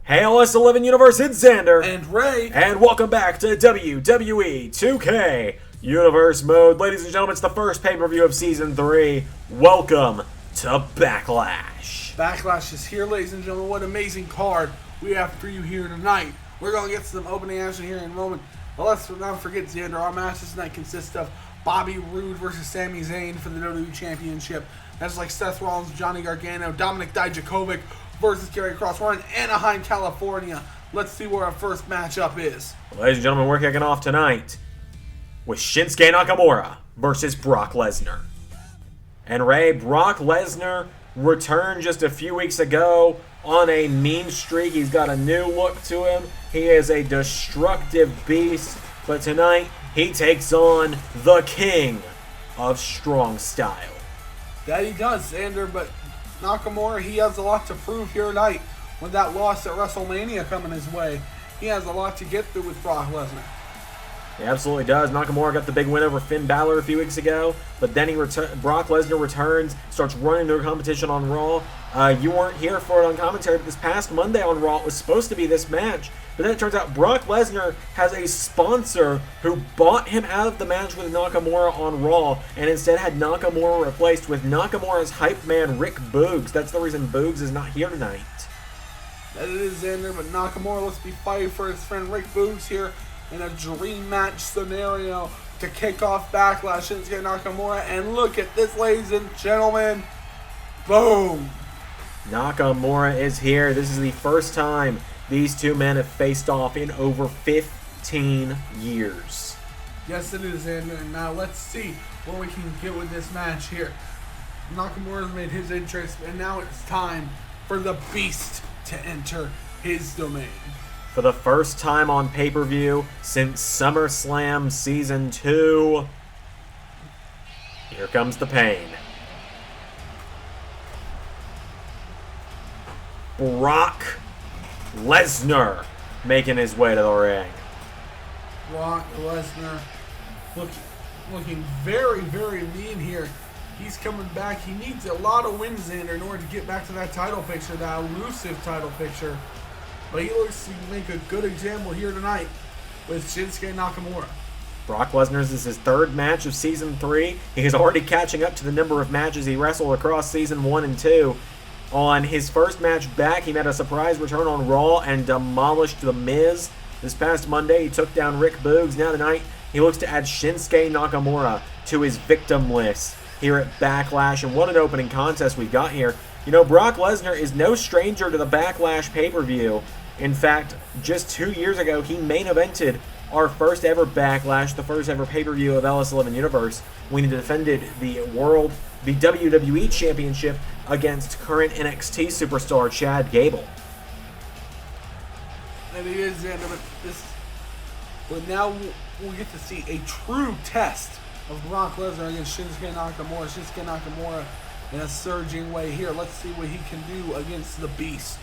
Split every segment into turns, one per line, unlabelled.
Hey LS11 Universe, it's Xander.
And Ray.
And welcome back to WWE 2K Universe Mode. Ladies and gentlemen, it's the first pay-per-view of Season 3. Welcome to Backlash.
Backlash is here, ladies and gentlemen. What an amazing card we have for you here tonight. We're going to get some opening action here in a moment. But let's not forget, Xander, our matches tonight consist of Bobby Roode versus Sami Zayn for the WWE Championship. That's like Seth Rollins, Johnny Gargano, Dominik Dijakovic versus Kross. We're in Anaheim, California. Let's see where our first matchup is.
Ladies and gentlemen, we're kicking off tonight with Shinsuke Nakamura versus Brock Lesnar. And Ray, Brock Lesnar returned just a few weeks ago on a mean streak. He's got a new look to him. He is a destructive beast. But tonight, he takes on the king of strong style.
That he does, Xander, but Nakamura, he has a lot to prove here tonight with that loss at WrestleMania coming his way. He has a lot to get through with Brock Lesnar.
He absolutely does. Nakamura got the big win over Finn Balor a few weeks ago, but then Brock Lesnar returns, starts running their competition on Raw. You weren't here for it on commentary, but this past Monday on Raw, it was supposed to be this match, but then it turns out Brock Lesnar has a sponsor who bought him out of the match with Nakamura on Raw, and instead had Nakamura replaced with Nakamura's hype man, Rick Boogs. That's the reason Boogs is not here tonight.
That it is, Xander, but Nakamura looks to be fighting for his friend Rick Boogs here in a dream match scenario to kick off Backlash. Shinsuke Nakamura, and look at this, ladies and gentlemen. Boom!
Nakamura is here. This is the first time these two men have faced off in over 15 years.
Yes, it is, Xander. And now let's see what we can get with this match here. Nakamura's made his entrance, and now it's time for the Beast to enter his domain.
For the first time on pay-per-view since SummerSlam Season 2, here comes the pain. Brock Lesnar making his way to the ring.
Brock Lesnar looking very, very mean here. He's coming back. He needs a lot of wins in order to get back to that title picture, that elusive title picture. But he looks to make a good example here tonight with Shinsuke Nakamura.
Brock Lesnar's is his third match of Season 3. He is already catching up to the number of matches he wrestled across Season 1 and 2. On his first match back, he made a surprise return on Raw and demolished The Miz. This past Monday, he took down Rick Boogs. Now tonight, he looks to add Shinsuke Nakamura to his victim list here at Backlash. And what an opening contest we've got here. You know, Brock Lesnar is no stranger to the Backlash pay-per-view. In fact, just 2 years ago, he main evented our first ever Backlash, the first ever pay-per-view of LS11 Universe, when he defended the WWE Championship against current NXT superstar Chad Gable.
And it is, Xander, but now we'll get to see a true test of Brock Lesnar against Shinsuke Nakamura. Shinsuke Nakamura in a surging way here. Let's see what he can do against the Beast.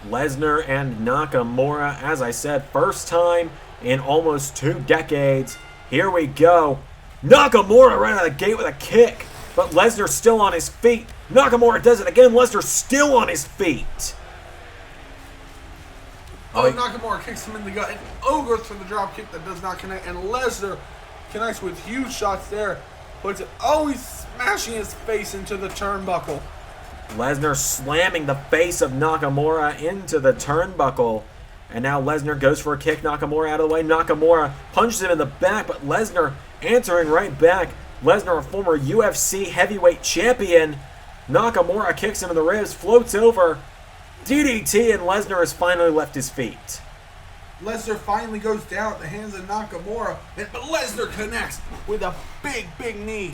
Lesnar and Nakamura, as I said, first time in almost 2 decades. Here we go. Nakamura right out of the gate with a kick, but Lesnar still on his feet. Nakamura does it again. Lesnar still on his feet.
Nakamura kicks him in the gut and goes for the drop kick that does not connect, and Lesnar connects with huge shots there. But he's smashing his face into the turnbuckle.
Lesnar slamming the face of Nakamura into the turnbuckle. And now Lesnar goes for a kick. Nakamura out of the way. Nakamura punches him in the back, but Lesnar answering right back. Lesnar, a former UFC heavyweight champion. Nakamura kicks him in the ribs, floats over. DDT, and Lesnar has finally left his feet.
Lesnar finally goes down at the hands of Nakamura, but Lesnar connects with a big, big knee.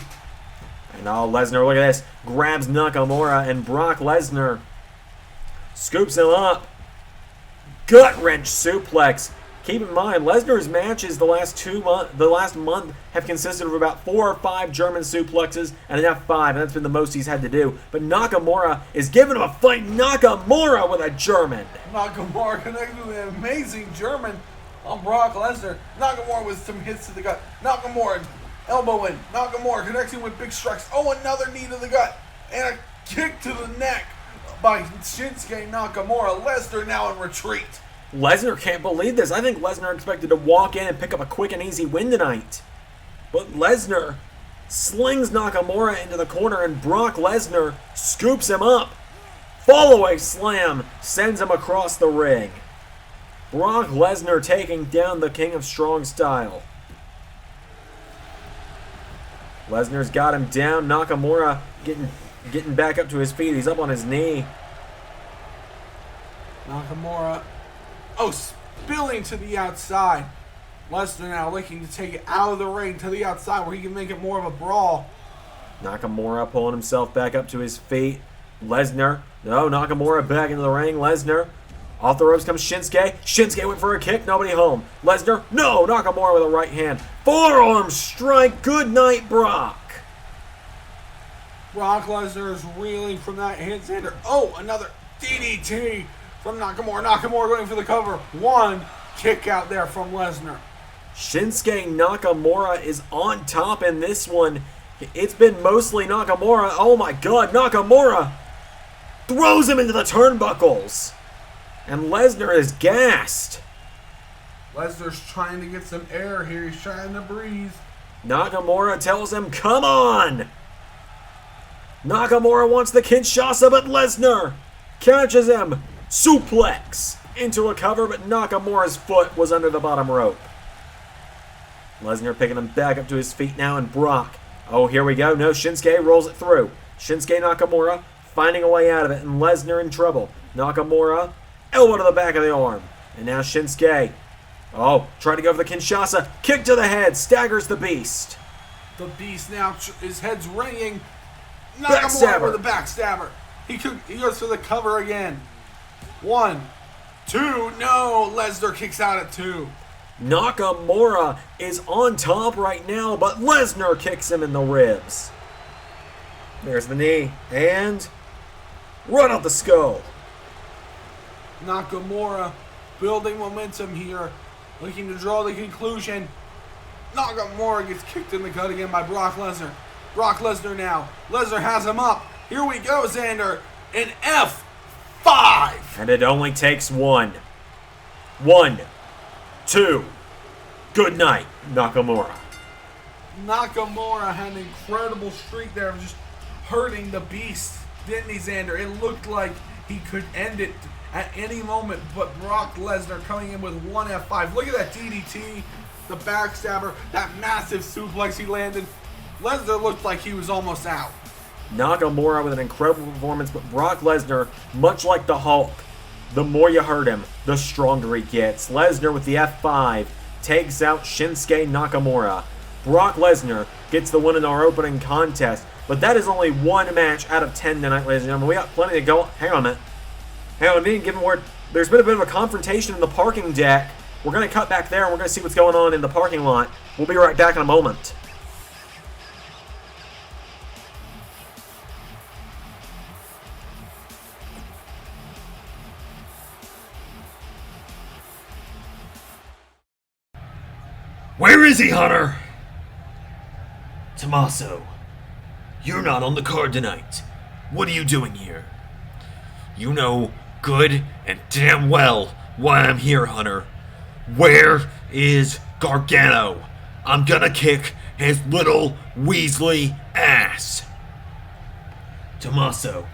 And now Lesnar, look at this, grabs Nakamura, and Brock Lesnar scoops him up. Gut-wrench suplex. Keep in mind, Lesnar's matches the last month have consisted of about 4 or 5 German suplexes and an F5, and that's been the most he's had to do. But Nakamura is giving him a fight. Nakamura with a German.
Nakamura connected with an amazing German on Brock Lesnar. Nakamura with some hits to the gut. Nakamura elbow in. Nakamura connecting with big strikes. Another knee to the gut. And a kick to the neck by Shinsuke Nakamura. Lesnar now in retreat.
Lesnar can't believe this. I think Lesnar expected to walk in and pick up a quick and easy win tonight. But Lesnar slings Nakamura into the corner, and Brock Lesnar scoops him up. Follow-away slam sends him across the ring. Brock Lesnar taking down the King of Strong Style. Lesnar's got him down. Nakamura getting back up to his feet. He's up on his knee.
Nakamura, spilling to the outside. Lesnar now looking to take it out of the ring to the outside where he can make it more of a brawl.
Nakamura pulling himself back up to his feet. Lesnar, no, Nakamura back into the ring. Lesnar, off the ropes comes Shinsuke. Shinsuke went for a kick, nobody home. Lesnar, no, Nakamura with a right hand. Forearm strike, good night, Brock.
Brock Lesnar is reeling from that hit, Xander. Oh, another DDT from Nakamura. Nakamura going for the cover. One kick out there from Lesnar.
Shinsuke Nakamura is on top in this one. It's been mostly Nakamura. Oh my god, Nakamura throws him into the turnbuckles. And Lesnar is gassed.
Lesnar's trying to get some air here. He's trying to breathe.
Nakamura tells him, come on. Nakamura wants the Kinshasa, but Lesnar catches him. Suplex into a cover, but Nakamura's foot was under the bottom rope. Lesnar picking him back up to his feet now, and Brock. Oh, here we go. No, Shinsuke rolls it through. Shinsuke Nakamura finding a way out of it, and Lesnar in trouble. Nakamura, elbow to the back of the arm. And now Shinsuke. Oh, trying to go for the Kinshasa. Kick to the head. Staggers the Beast.
The Beast now, his head's ringing.
Backstabber.
Nakamura with a backstabber. He goes for the cover again. 1, 2, no. Lesnar kicks out at 2.
Nakamura is on top right now, but Lesnar kicks him in the ribs. There's the knee, and run up the skull.
Nakamura building momentum here, looking to draw the conclusion. Nakamura gets kicked in the gut again by Brock Lesnar. Brock Lesnar now. Lesnar has him up. Here we go, Xander. An F5.
And it only takes one. 1, 2. Good night, Nakamura.
Nakamura had an incredible streak there of just hurting the Beast, didn't he, Xander? It looked like he could end it at any moment, but Brock Lesnar coming in with one F5. Look at that DDT, the backstabber, that massive suplex he landed. Lesnar looked like he was almost out.
Nakamura with an incredible performance, but Brock Lesnar, much like the Hulk, the more you hurt him, the stronger he gets. Lesnar with the F5 takes out Shinsuke Nakamura. Brock Lesnar gets the win in our opening contest, but that is only one match out of 10 tonight, ladies and gentlemen. We got plenty to go. Hang on a minute. Hang on a minute, give him word. There's been a bit of a confrontation in the parking deck. We're going to cut back there and we're going to see what's going on in the parking lot. We'll be right back in a moment.
Where is he, Hunter? Tommaso, you're not on the card tonight. What are you doing here? You know good and damn well why I'm here, Hunter. Where is Gargano? I'm gonna kick his little Weasley ass. Tommaso,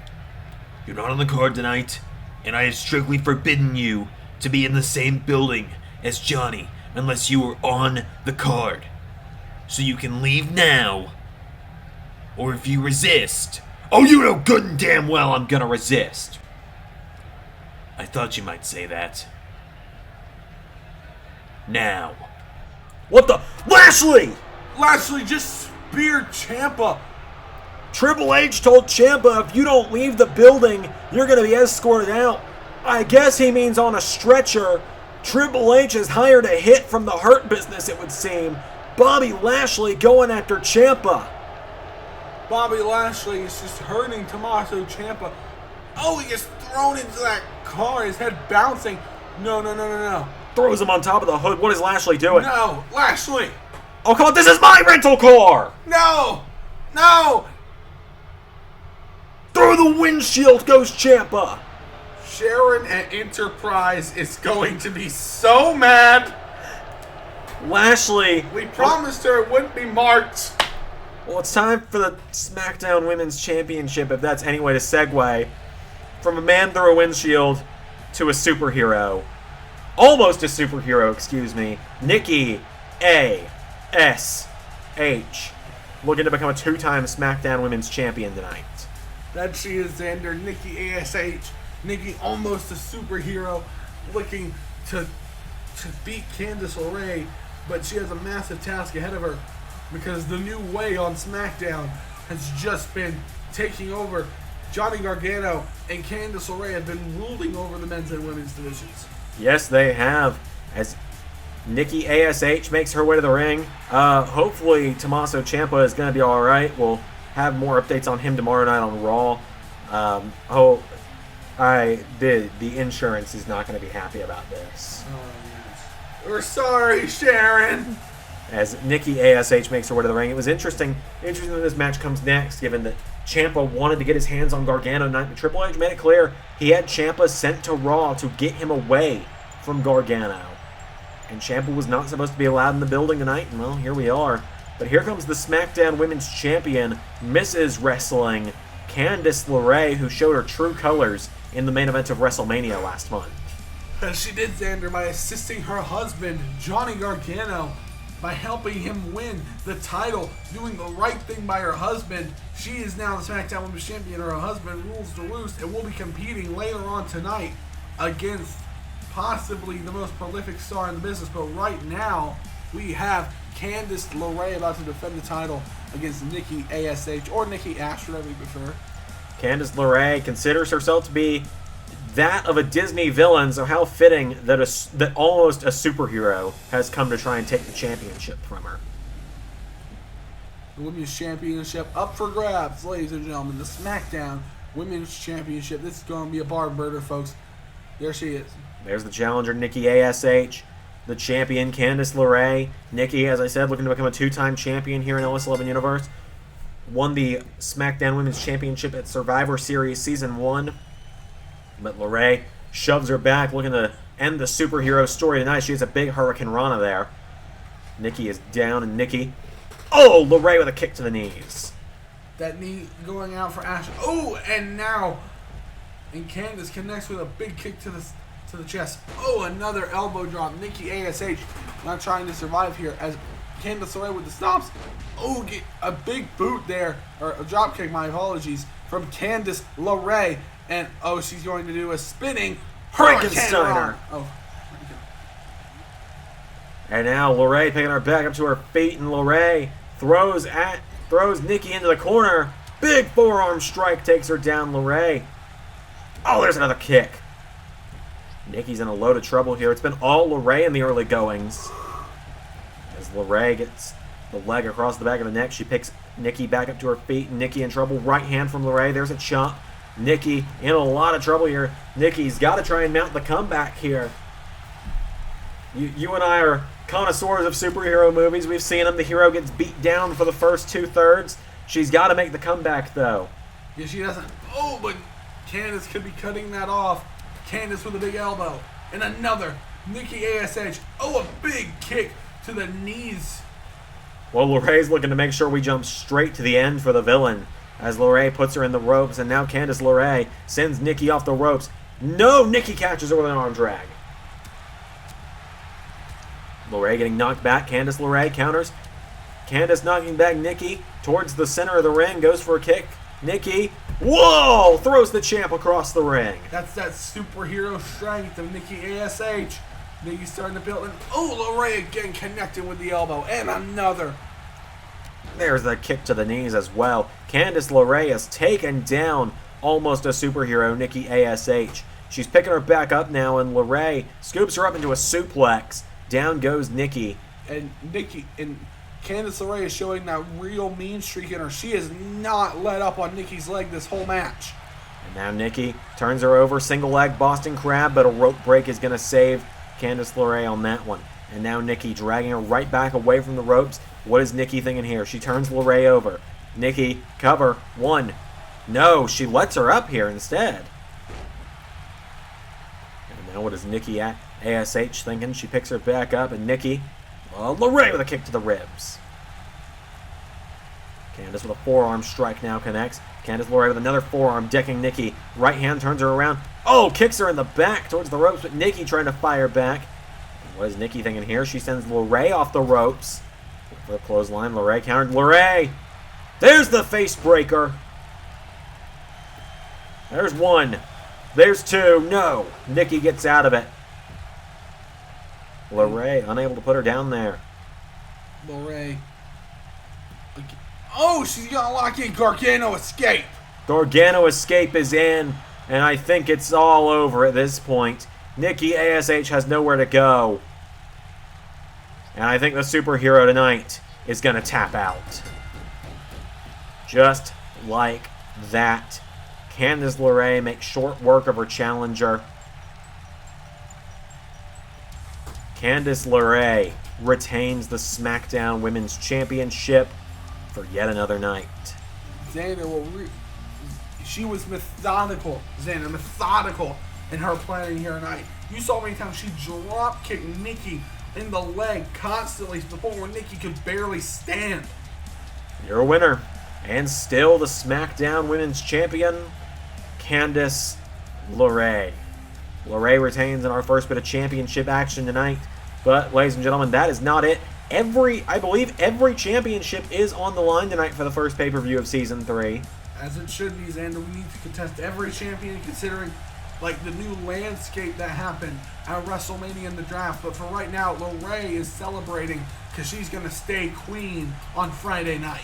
you're not on the card tonight, and I have strictly forbidden you to be in the same building as Johnny unless you are on the card. So you can leave now, or if you resist... Oh, you know good and damn well I'm gonna resist. I thought you might say that. Now.
What the? Lashley!
Lashley just speared Ciampa.
Triple H told Ciampa if you don't leave the building, you're going to be escorted out. I guess he means on a stretcher. Triple H has hired a hit from the Hurt Business, it would seem. Bobby Lashley going after Ciampa.
Bobby Lashley is just hurting Tommaso Ciampa. Oh, he gets thrown into that car, his head bouncing. No.
Throws him on top of the hood. What is Lashley doing?
No, Lashley.
Oh, come on, this is my rental car!
No.
Through the windshield goes Ciampa.
Sharon at Enterprise is going to be so mad.
Lashley.
We promised her it wouldn't be marked.
Well, it's time for the SmackDown Women's Championship, if that's any way to segue. From a man through a windshield to a superhero. Almost a superhero, excuse me. Nikki A.S.H. looking to become a 2-time SmackDown Women's Champion tonight.
That she is, Xander. Nikki A.S.H. Nikki, almost a superhero, looking to beat Candice LeRae, but she has a massive task ahead of her because the new way on SmackDown has just been taking over. Johnny Gargano and Candice LeRae have been ruling over the men's and women's divisions.
Yes, they have. As Nikki A.S.H. makes her way to the ring. Hopefully Tommaso Ciampa is going to be alright. We'll have more updates on him tomorrow night on Raw. The insurance is not going to be happy about this.
Oh, yes. We're sorry, Sharon.
As Nikki A.S.H. makes her way to the ring. It was interesting that this match comes next, given that Ciampa wanted to get his hands on Gargano tonight, but Triple H made it clear he had Ciampa sent to Raw to get him away from Gargano. And Ciampa was not supposed to be allowed in the building tonight, and well, here we are. But here comes the SmackDown Women's Champion, Mrs. Wrestling, Candice LeRae, who showed her true colors in the main event of WrestleMania last month.
And she did, Xander, by assisting her husband, Johnny Gargano, by helping him win the title, doing the right thing by her husband. She is now the SmackDown Women's Champion. Her husband rules the roost and will be competing later on tonight against possibly the most prolific star in the business. But right now, we have Candice LeRae about to defend the title against Nikki A.S.H. or Nikki A.S.H., whatever you prefer.
Candice LeRae considers herself to be that of a Disney villain, so how fitting that almost a superhero has come to try and take the championship from her.
The Women's Championship up for grabs, ladies and gentlemen. The SmackDown Women's Championship. This is going to be a barn burner, folks. There she is.
There's the challenger, Nikki A.S.H. The champion, Candice LeRae. Nikki, as I said, looking to become a 2-time champion here in LS11 Universe. Won the SmackDown Women's Championship at Survivor Series Season 1. But LeRae shoves her back, looking to end the superhero story tonight. She has a big Hurricane Rana there. Nikki is down, and Nikki... Oh, LeRae with a kick to the knees.
That knee going out for Ash. Oh, and now... And Candice connects with a big kick to the chest. Oh, another elbow drop. Nikki A.S.H. not trying to survive here as Candice LeRae with the stops. Oh, get a big boot there. Or a drop kick, my apologies. From Candice LeRae. And, oh, she's going to do a spinning Hurricane Rana. Oh.
And now LeRae picking her back up to her feet, and LeRae throws Nikki into the corner. Big forearm strike takes her down, LeRae. Oh, there's another kick. Nikki's in a load of trouble here. It's been all LeRae in the early goings. As LeRae gets the leg across the back of the neck, she picks Nikki back up to her feet, and Nikki in trouble. Right hand from LeRae. There's a chop. Nikki in a lot of trouble here. Nikki's got to try and mount the comeback here. You and I are connoisseurs of superhero movies. We've seen them. The hero gets beat down for the first 2/3. She's got to make the comeback, though.
Yeah, she doesn't. Oh, but Candice could be cutting that off. Candice with a big elbow. And another. Nikki A.S.H. Oh, a big kick to the knees.
Well, LeRae's looking to make sure we jump straight to the end for the villain. As LeRae puts her in the ropes, and now Candice LeRae sends Nikki off the ropes. No, Nikki catches her with an arm drag. LeRae getting knocked back. Candice LeRae counters. Candice knocking back Nikki towards the center of the ring. Goes for a kick. Nikki, whoa! Throws the champ across the ring.
That's that superhero strength of Nikki A.S.H. Nikki's starting to build. And oh, LeRae again connecting with the elbow. And another.
There's the kick to the knees as well. Candice LeRae has taken down almost a superhero, Nikki A.S.H. She's picking her back up now, and LeRae scoops her up into a suplex. Down goes Nikki.
And Candice LeRae is showing that real mean streak in her. She has not let up on Nikki's leg this whole match.
And now Nikki turns her over, single leg Boston Crab, but a rope break is going to save Candice LeRae on that one. And now Nikki dragging her right back away from the ropes. What is Nikki thinking here? She turns LeRae over. Nikki, cover. 1, No, she lets her up here instead. And now what is Nikki at? A.S.H thinking. She picks her back up, and Nikki, LeRae with a kick to the ribs. Candice with a forearm strike now connects. Candice LeRae with another forearm decking Nikki. Right hand turns her around. Oh, kicks her in the back towards the ropes, but Nikki trying to fire back. What is Nikki thinking here? She sends LeRae off the ropes. For a clothesline, LeRae countered. LeRae! There's the face breaker. There's one. There's two. No. Nikki gets out of it. LeRae unable to put her down there.
LeRae. Oh, she's going to lock in Gargano escape.
Gargano escape is in, and I think it's all over at this point. Nikki A.S.H has nowhere to go. And I think the superhero tonight is going to tap out. Just like that. Candice LeRae makes short work of her challenger. Candice LeRae retains the SmackDown Women's Championship for yet another night.
Xander, she was methodical, Xander, methodical in her planning here tonight. You saw many times she drop kicked Nikki in the leg constantly to the point where Nikki could barely stand.
You're a winner. And still the SmackDown Women's Champion, Candice LeRae. LeRae retains in our first bit of championship action tonight. But, ladies and gentlemen, that is not it. I believe every championship is on the line tonight for the first pay-per-view of Season 3.
As it should be, Xander. We need to contest every champion considering like the new landscape that happened at WrestleMania in the draft. But for right now, LeRae is celebrating because she's going to stay queen on Friday night.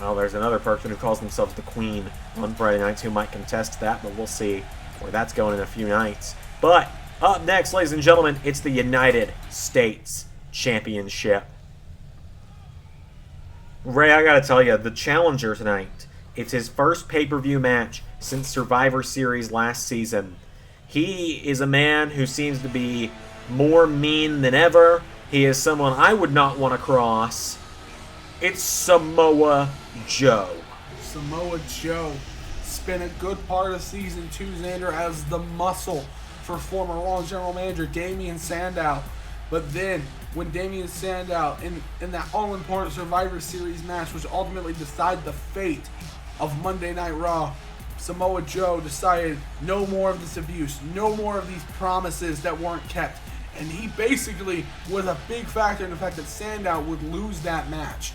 Well, there's another person who calls themselves the Queen on Friday nights who might contest that, but we'll see where that's going in a few nights. But up next, ladies and gentlemen, it's the United States Championship. Ray, I gotta tell you, the challenger tonight, it's his first pay-per-view match since Survivor Series last season. He is a man who seems to be more mean than ever. He is someone I would not want to cross. It's Samoa Joe.
Samoa Joe spent a good part of Season 2, Xander, as the muscle for former Raw General Manager Damien Sandow. But then, when Damien Sandow, in that all-important Survivor Series match, which ultimately decided the fate of Monday Night Raw, Samoa Joe decided no more of this abuse, no more of these promises that weren't kept. And he basically was a big factor in the fact that Sandow would lose that match.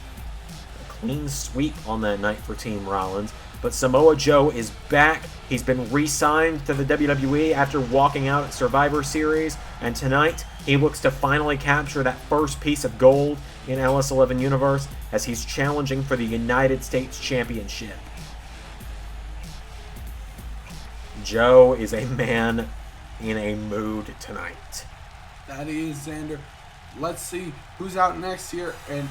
Clean sweep on that night for Team Rollins. But Samoa Joe is back. He's been re-signed to the WWE after walking out at Survivor Series. And tonight, he looks to finally capture that first piece of gold in LS11 Universe as he's challenging for the United States Championship. Joe is a man in a mood tonight.
That is, Xander. Let's see who's out next here. And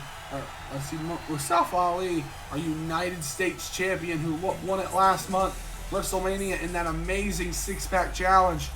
let's see, Mustafa Ali, our United States champion who won it last month, WrestleMania, in that amazing six-pack challenge.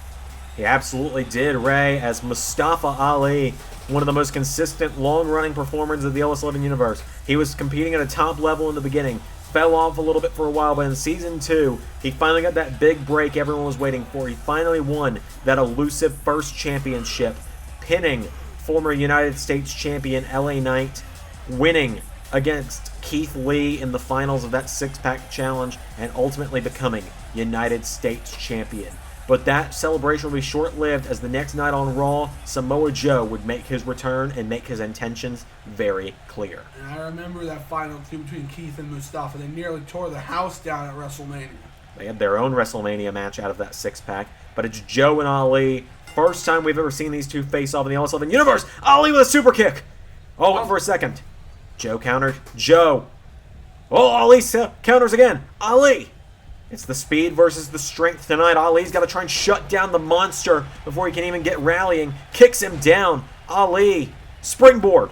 He absolutely did, Ray, as Mustafa Ali, one of the most consistent, long-running performers of the LS11 Universe. He was competing at a top level in the beginning, fell off a little bit for a while, but in Season 2, he finally got that big break everyone was waiting for. He finally won that elusive first championship, pinning former United States champion LA Knight, winning against Keith Lee in the finals of that six-pack challenge, and ultimately becoming United States champion. But that celebration will be short-lived, as the next night on Raw, Samoa Joe would make his return and make his intentions very clear.
And I remember that final two between Keith and Mustafa. They nearly tore the house down at WrestleMania.
They had their own WrestleMania match out of that six-pack, but it's Joe and Ali. First time we've ever seen these two face off in the LS11 Universe. Ali with a super kick. Oh, wait for a second. Joe countered. Joe. Oh, Ali counters again. Ali. It's the speed versus the strength tonight. Ali's got to try and shut down the monster before he can even get rallying. Kicks him down. Ali. Springboard.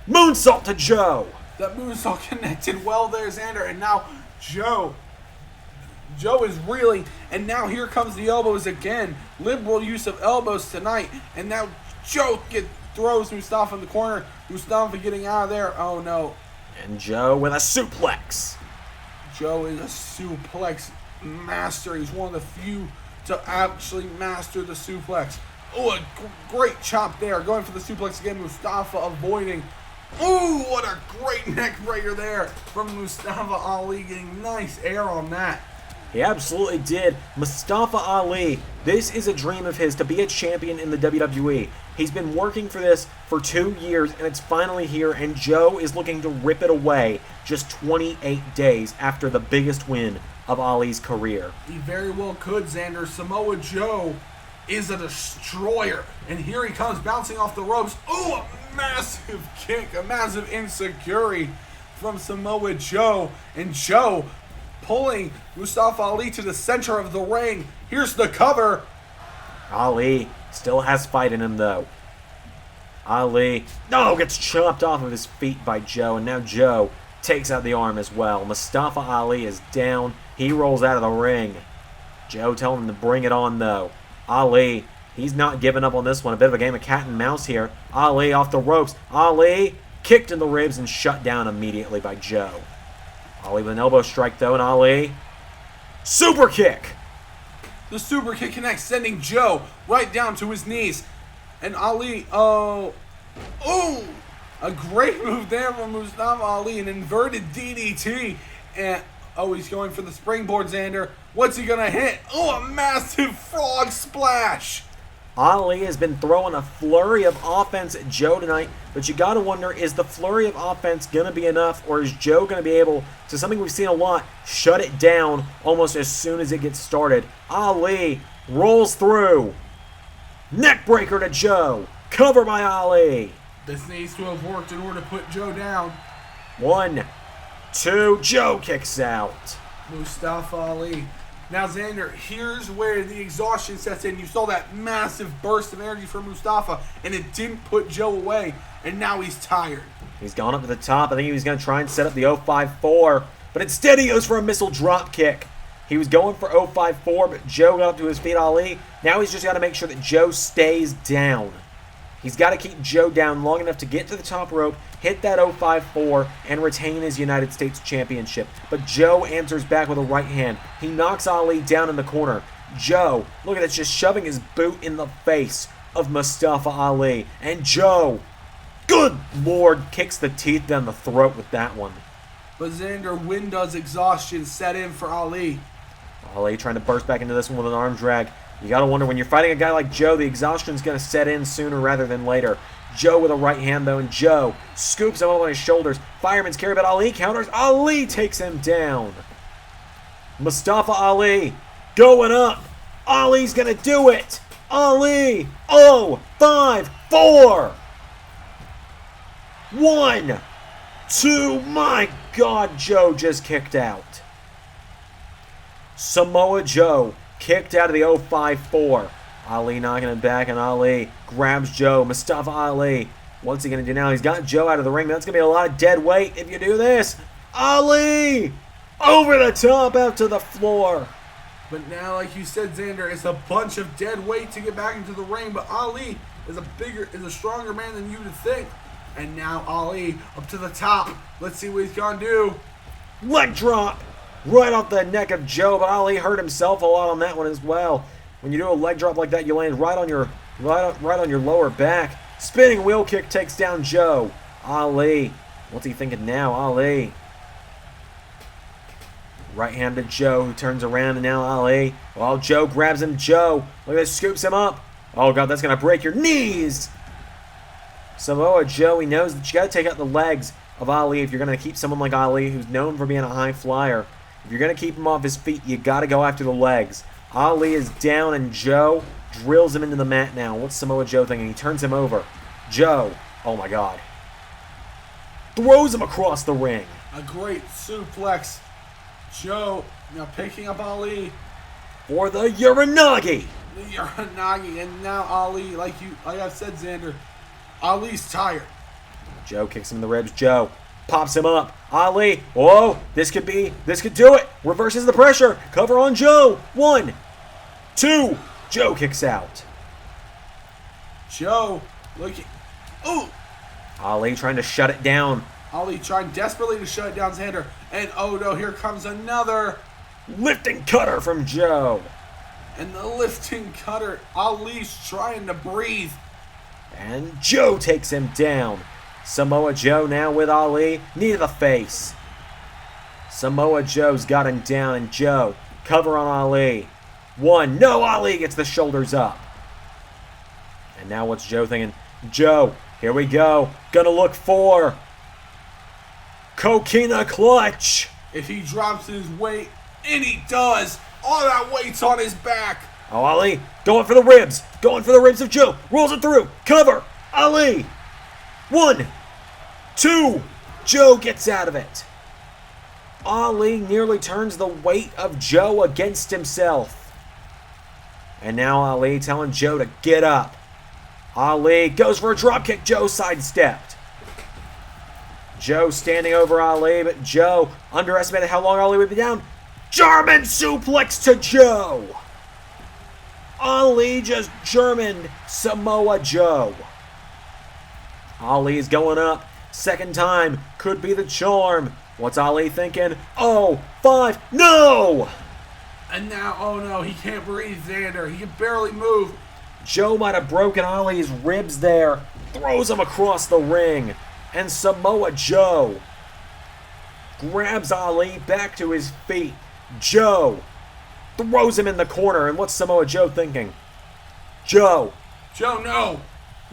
Moonsault to Joe.
That moonsault connected well there, Xander. And now Joe is reeling. And now here comes the elbows again. Liberal use of elbows tonight. And now Joe throws Mustafa in the corner. Mustafa getting out of there. Oh, no.
And Joe with a suplex.
Joe is a suplex master. He's one of the few to actually master the suplex. Oh, a great chop there. Going for the suplex again. Mustafa avoiding. Ooh, what a great neck breaker there from Mustafa Ali, getting nice air on that.
He absolutely did. Mustafa Ali, this is a dream of his, to be a champion in the WWE. He's been working for this for 2 years, and it's finally here, and Joe is looking to rip it away just 28 days after the biggest win of Ali's career.
He very well could, Xander. Samoa Joe is a destroyer, and here he comes bouncing off the ropes. Ooh, a massive kick, a massive insecurity from Samoa Joe, and Joe pulling Mustafa Ali to the center of the ring. Here's the cover.
Ali still has fight in him, though. Ali, gets chopped off of his feet by Joe, and now Joe takes out the arm as well. Mustafa Ali is down. He rolls out of the ring. Joe telling him to bring it on, though. Ali, he's not giving up on this one. A bit of a game of cat and mouse here. Ali off the ropes. Ali kicked in the ribs and shut down immediately by Joe. Ali with an elbow strike, though, and Ali, super kick.
The super kick connects, sending Joe right down to his knees. And Ali, a great move there from Mustafa Ali, an inverted DDT. And, he's going for the springboard, Xander. What's he going to hit? Oh, a massive frog splash.
Ali has been throwing a flurry of offense at Joe tonight, but you got to wonder, is the flurry of offense going to be enough, or is Joe going to be able to, something we've seen a lot, shut it down almost as soon as it gets started? Ali rolls through. Neck breaker to Joe. Cover by Ali.
This needs to have worked in order to put Joe down.
1, 2, Joe kicks out.
Mustafa Ali. Now, Xander, here's where the exhaustion sets in. You saw that massive burst of energy from Mustafa, and it didn't put Joe away, and now he's tired.
He's gone up to the top. I think he was going to try and set up the 054, but instead he goes for a missile drop kick. He was going for 054, but Joe got up to his feet, Ali. Now he's just got to make sure that Joe stays down. He's got to keep Joe down long enough to get to the top rope, hit that 054, and retain his United States Championship. But Joe answers back with a right hand. He knocks Ali down in the corner. Joe, look at this, just shoving his boot in the face of Mustafa Ali. And Joe, good Lord, kicks the teeth down the throat with that one.
But Xander, when does exhaustion set in for Ali?
Ali trying to burst back into this one with an arm drag. You got to wonder, when you're fighting a guy like Joe, the exhaustion's going to set in sooner rather than later. Joe with a right hand, though, and Joe scoops him up on his shoulders. Fireman's carry, but Ali counters. Ali takes him down. Mustafa Ali going up. Ali's going to do it. Ali, 0-5-4. 1, 2, my God, Joe just kicked out. Samoa Joe kicked out of the 054. Ali knocking him back, and Ali grabs Joe. Mustafa Ali, what's he going to do now? He's got Joe out of the ring. That's going to be a lot of dead weight if you do this. Ali, over the top, out to the floor.
But now, like you said, Xander, it's a bunch of dead weight to get back into the ring. But Ali is a stronger man than you would think. And now Ali up to the top. Let's see what he's going to do.
Leg drop. Right off the neck of Joe, but Ali hurt himself a lot on that one as well. When you do a leg drop like that, you land right on your lower back. Spinning wheel kick takes down Joe. Ali, what's he thinking now? Ali. Right hand to Joe, who turns around, and now Ali. Well, Joe grabs him. Joe, look at this, scoops him up. Oh, God, that's going to break your knees. Samoa Joe, he knows that you got to take out the legs of Ali if you're going to keep someone like Ali, who's known for being a high flyer. If you're going to keep him off his feet, you got to go after the legs. Ali is down, and Joe drills him into the mat now. What's Samoa Joe thinking? He turns him over. Joe, oh my God, throws him across the ring.
A great suplex. Joe now picking up Ali.
For the Uranagi.
The Uranagi, and now Ali, like I've said, Xander, Ali's tired.
Joe kicks him in the ribs. Joe pops him up. Ali, whoa, this could do it. Reverses the pressure. Cover on Joe. 1, 2, Joe kicks out.
Joe looking, ooh.
Ali trying to shut it down.
Ali trying desperately to shut down Xander. And oh no, here comes another.
Lifting cutter from Joe.
And the lifting cutter. Ali's trying to breathe.
And Joe takes him down. Samoa Joe now with Ali. Knee to the face. Samoa Joe's got him down, and Joe, cover on Ali. One. No, Ali gets the shoulders up. And now what's Joe thinking? Joe, here we go. Gonna look for Coquina clutch.
If he drops his weight, and he does, all that weight's on his back.
Oh, Ali, going for the ribs. Going for the ribs of Joe. Rolls it through. Cover. Ali. 1, 2. Joe gets out of it. Ali nearly turns the weight of Joe against himself. And now Ali telling Joe to get up. Ali goes for a dropkick. Joe sidestepped. Joe standing over Ali, but Joe underestimated how long Ali would be down. German suplex to Joe. Ali just Germaned Samoa Joe. Ali's going up. Second time. Could be the charm. What's Ali thinking? Oh, 5. No!
And now, oh no, he can't breathe, Xander. He can barely move.
Joe might have broken Ali's ribs there. Throws him across the ring. And Samoa Joe grabs Ali back to his feet. Joe throws him in the corner. And what's Samoa Joe thinking? Joe,
no.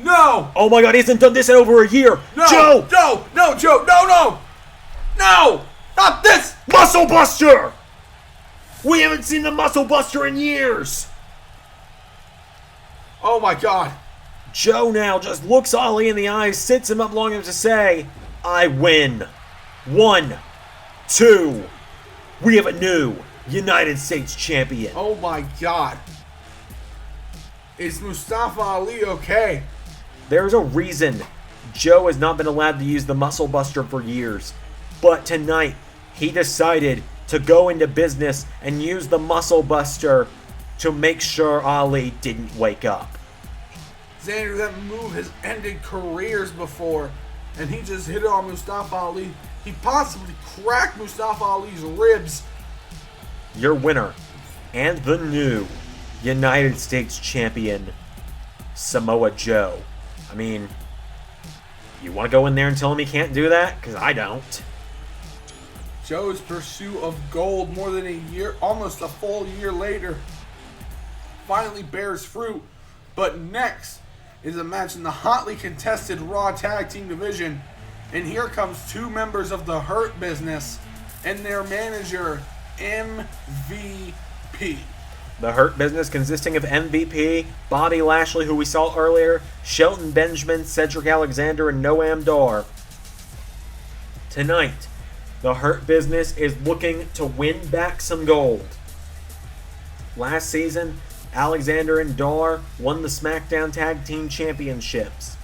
No!
Oh my god, he hasn't done this in over a year.
No!
Joe!
No, Joe, no! No! Not this!
Muscle Buster! We haven't seen the Muscle Buster in years.
Oh my god.
Joe now just looks Ali in the eyes, sits him up long enough to say, I win. 1, 2. We have a new United States champion.
Oh my god. Is Mustafa Ali okay?
There's a reason Joe has not been allowed to use the Muscle Buster for years. But tonight, he decided to go into business and use the Muscle Buster to make sure Ali didn't wake up.
Xander, that move has ended careers before, and he just hit it on Mustafa Ali. He possibly cracked Mustafa Ali's ribs.
Your winner and the new United States champion, Samoa Joe. I mean, you want to go in there and tell him he can't do that? Because I don't.
Joe's pursuit of gold more than a year, almost a full year later, finally bears fruit. But next is a match in the hotly contested Raw Tag Team division. And here comes 2 members of the Hurt Business and their manager, MVP.
The Hurt Business consisting of MVP, Bobby Lashley, who we saw earlier, Shelton Benjamin, Cedric Alexander, and Noam Dar. Tonight, the Hurt Business is looking to win back some gold. Last season, Alexander and Dar won the Smackdown Tag Team Championships.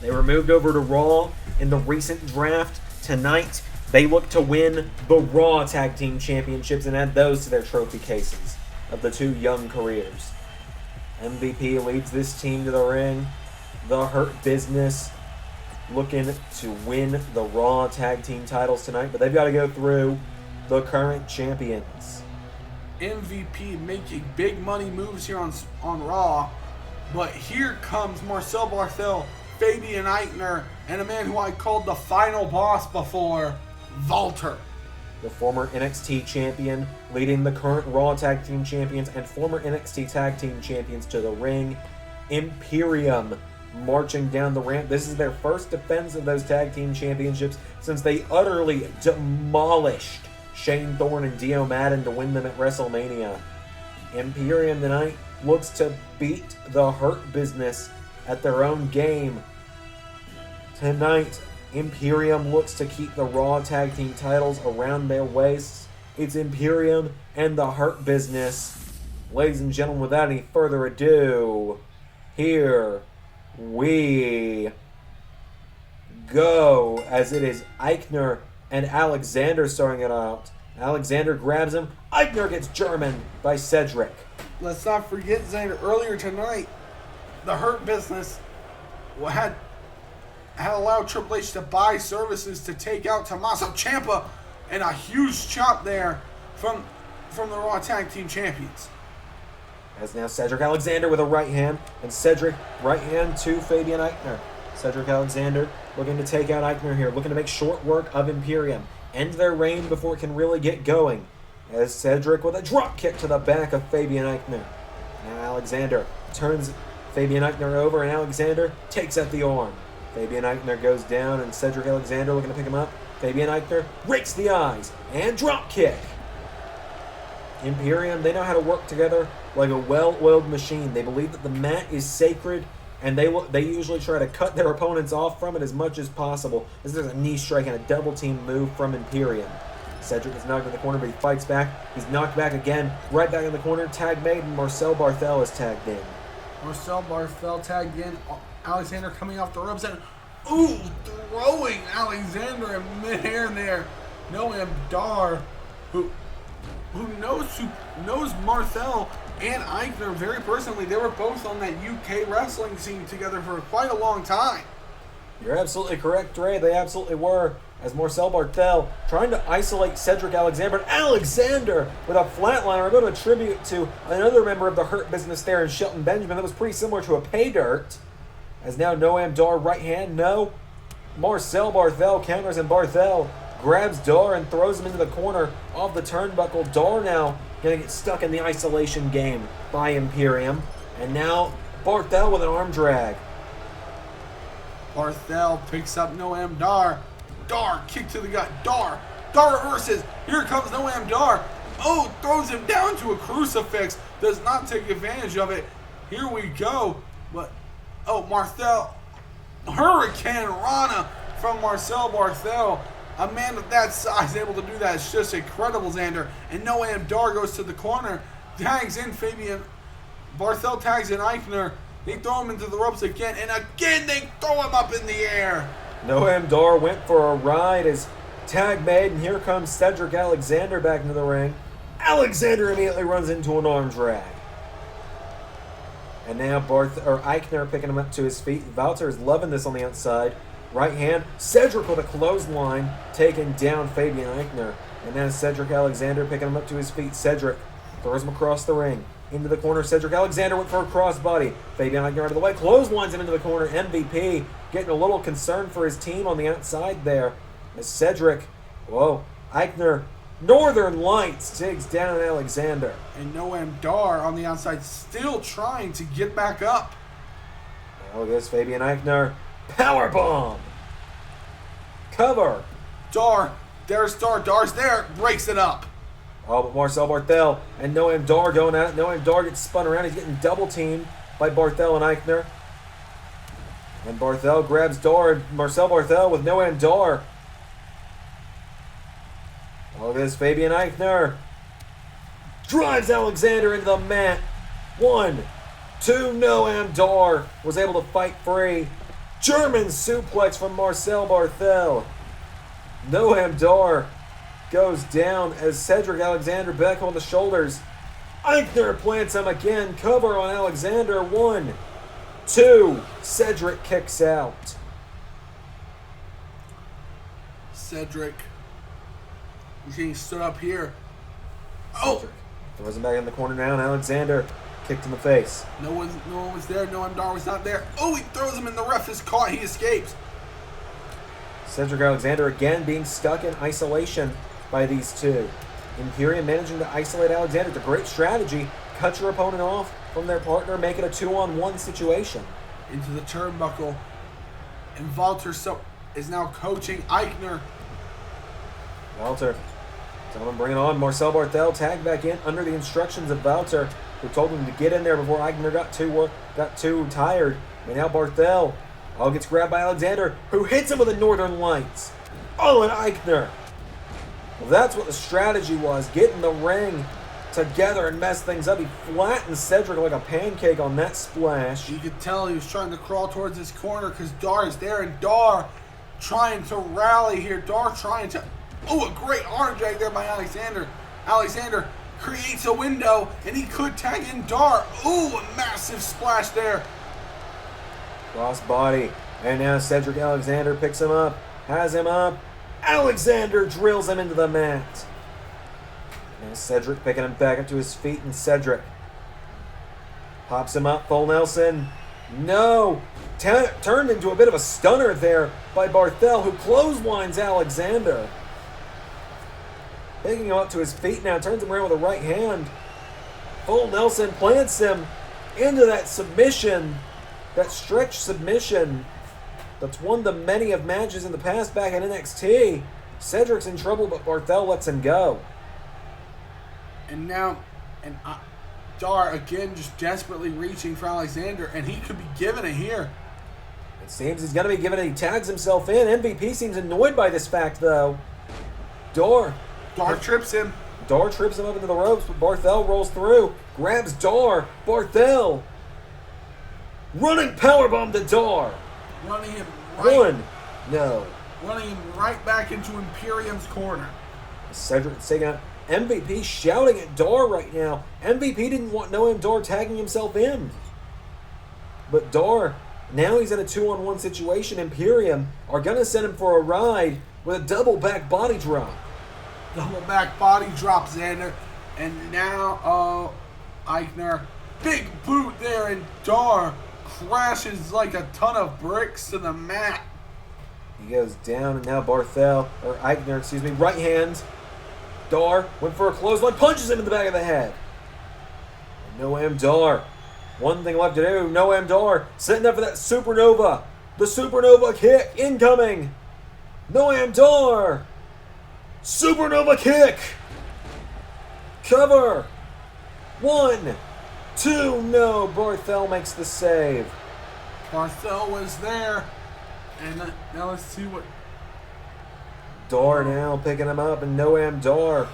They were moved over to Raw in the recent draft. Tonight, they look to win the Raw Tag Team Championships and add those to their trophy cases of the 2 young careers. MVP leads this team to the ring. The Hurt Business looking to win the Raw Tag Team titles tonight, but they've got to go through the current champions.
MVP making big money moves here on Raw, but here comes Marcel Barthel, Fabian Eichner, and a man who I called the final boss before, Walter.
The former NXT champion, leading the current Raw Tag Team champions and former NXT Tag Team champions to the ring. Imperium marching down the ramp. This is their first defense of those Tag Team championships since they utterly demolished Shane Thorne and Dio Madden to win them at WrestleMania. Imperium tonight looks to beat the Hurt Business at their own game. Tonight, Imperium looks to keep the Raw Tag Team titles around their waists. It's Imperium and the Hurt Business. Ladies and gentlemen, without any further ado, here we go, as it is Eichner and Alexander starting it out. Alexander grabs him. Eichner gets German by Cedric.
Let's not forget, Zayn, earlier tonight, the Hurt Business had had allowed Triple H to buy services to take out Tommaso Ciampa, and a huge chop there from the Raw Tag Team Champions.
As now Cedric Alexander with a right hand, and Cedric right hand to Fabian Aichner. Cedric Alexander looking to take out Aichner here, looking to make short work of Imperium. End their reign before it can really get going. As Cedric with a drop kick to the back of Fabian Aichner. Now Alexander turns Fabian Aichner over, and Alexander takes out the arm. Fabian Aichner goes down, and Cedric Alexander looking to pick him up. Fabian Aichner rakes the eyes, and drop kick. Imperium, they know how to work together like a well-oiled machine. They believe that the mat is sacred, and they usually try to cut their opponents off from it as much as possible. This is a knee strike and a double team move from Imperium. Cedric is knocked in the corner, but he fights back. He's knocked back again, right back in the corner. Tag made, and Marcel Barthel is tagged in.
Marcel Barthel tagged in. Alexander coming off the ropes and throwing Alexander in midair there. Noam Dar, who knows Marcel and Aichner very personally. They were both on that UK wrestling scene together for quite a long time.
You're absolutely correct, Ray. They absolutely were. As Marcel Barthel trying to isolate Cedric Alexander. But Alexander with a flatliner. I'm going to attribute to another member of the Hurt Business there in Shelton Benjamin. That was pretty similar to a pay dirt. As now Noam Dar right hand. No. Marcel Barthel counters, and Barthel grabs Dar and throws him into the corner of the turnbuckle. Dar now going to get stuck in the isolation game by Imperium. And now Barthel with an arm drag.
Barthel picks up Noam Dar. Dar, kick to the gut. Dar reverses. Here comes Noam Dar. Throws him down to a crucifix. Does not take advantage of it. Here we go. But, Marcel. Hurricane Rana from Marcel Barthel. A man of that size able to do that is just incredible, Xander. And Noam Dar goes to the corner. Tags in Fabian. Barthel tags in Aichner. They throw him into the ropes again. And again, they throw him up in the air.
Noam Dar went for a ride as tag made, and here comes Cedric Alexander back into the ring. Alexander immediately runs into an arm drag. And now Aichner picking him up to his feet. Walter is loving this on the outside. Right hand, Cedric with a clothesline, taking down Fabian Aichner. And now Cedric Alexander picking him up to his feet. Cedric throws him across the ring. Into the corner, Cedric Alexander went for a crossbody. Fabian Aichner out of the way, clotheslines him into the corner. MVP getting a little concerned for his team on the outside there. As Cedric, Aichner, Northern Lights digs down on Alexander.
And Noam Dar on the outside still trying to get back up.
Now this Fabian Aichner, powerbomb. Cover.
There's Dar. Dar's there, breaks it up.
But Marcel Barthel and Noam Dar going at it. Noam Dar gets spun around. He's getting double teamed by Barthel and Aichner. And Barthel grabs Dar. Marcel Barthel with Noam Dar. This Fabian Aichner drives Alexander into the mat. 1, 2, Noam Dar was able to fight free. German suplex from Marcel Barthel. Noam Dar goes down as Cedric Alexander back on the shoulders. Aichner plants him again. Cover on Alexander. 1, 2. Cedric kicks out.
Cedric is getting stood up here.
Cedric throws him back in the corner now, and Alexander kicked in the face.
No one was there. Noam Dar was not there. He throws him, and the ref is caught. He escapes.
Cedric Alexander again being stuck in isolation by these two. Imperium managing to isolate Alexander. It's a great strategy. Cut your opponent off from their partner, make it a 2-on-1 situation.
Into the turnbuckle. And Walter is now coaching Aichner.
Walter, someone bring it on. Marcel Barthel tagged back in under the instructions of Walter, who told him to get in there before Aichner got too tired. And now Barthel gets grabbed by Alexander, who hits him with the Northern Lights. And Aichner. Well, that's what the strategy was. Get in the ring together and mess things up. He flattened Cedric like a pancake on that splash.
You could tell he was trying to crawl towards his corner because Dar is there, and Dar trying to rally here. Dar trying to... a great arm drag there by Alexander. Alexander creates a window, and he could tag in Dar. A massive splash there.
Cross body And now Cedric Alexander picks him up, has him up. Alexander drills him into the mat. And Cedric picking him back up to his feet, and Cedric pops him up. Full Nelson. No! Turned into a bit of a stunner there by Barthel, who clotheslines Alexander. Picking him up to his feet now, turns him around with a right hand. Full Nelson plants him into that submission, that stretch submission that's won the many of matches in the past back in NXT. Cedric's in trouble, but Barthel lets him go.
And now, Dar again just desperately reaching for Alexander, and he could be given it here.
It seems he's going to be given it. He tags himself in. MVP seems annoyed by this fact, though. Dar
trips him.
Dar trips him up into the ropes, but Barthel rolls through, grabs Dar. Barthel running powerbomb to Dar.
Running him right back into Imperium's corner.
Cedric taking out MVP, shouting at Dar right now. MVP didn't want Noam Dar tagging himself in. But Dar, now he's in a 2-on-1 situation. Imperium are going to send him for a ride with a double back body drop.
Double back body drop, Xander. And now, Eichner. Big boot there, and Dar crashes like a ton of bricks to the mat.
He goes down, and now Eichner, right hand. Dar went for a clothesline, punches him in the back of the head. And Noam Dar, one thing left to do. Noam Dar setting up for that supernova. The supernova kick incoming. Noam Dar. Supernova kick. Cover. 1, 2, no. Barthel makes the save.
Barthel was there. And now let's see what...
Dar now picking him up, and Noam Dar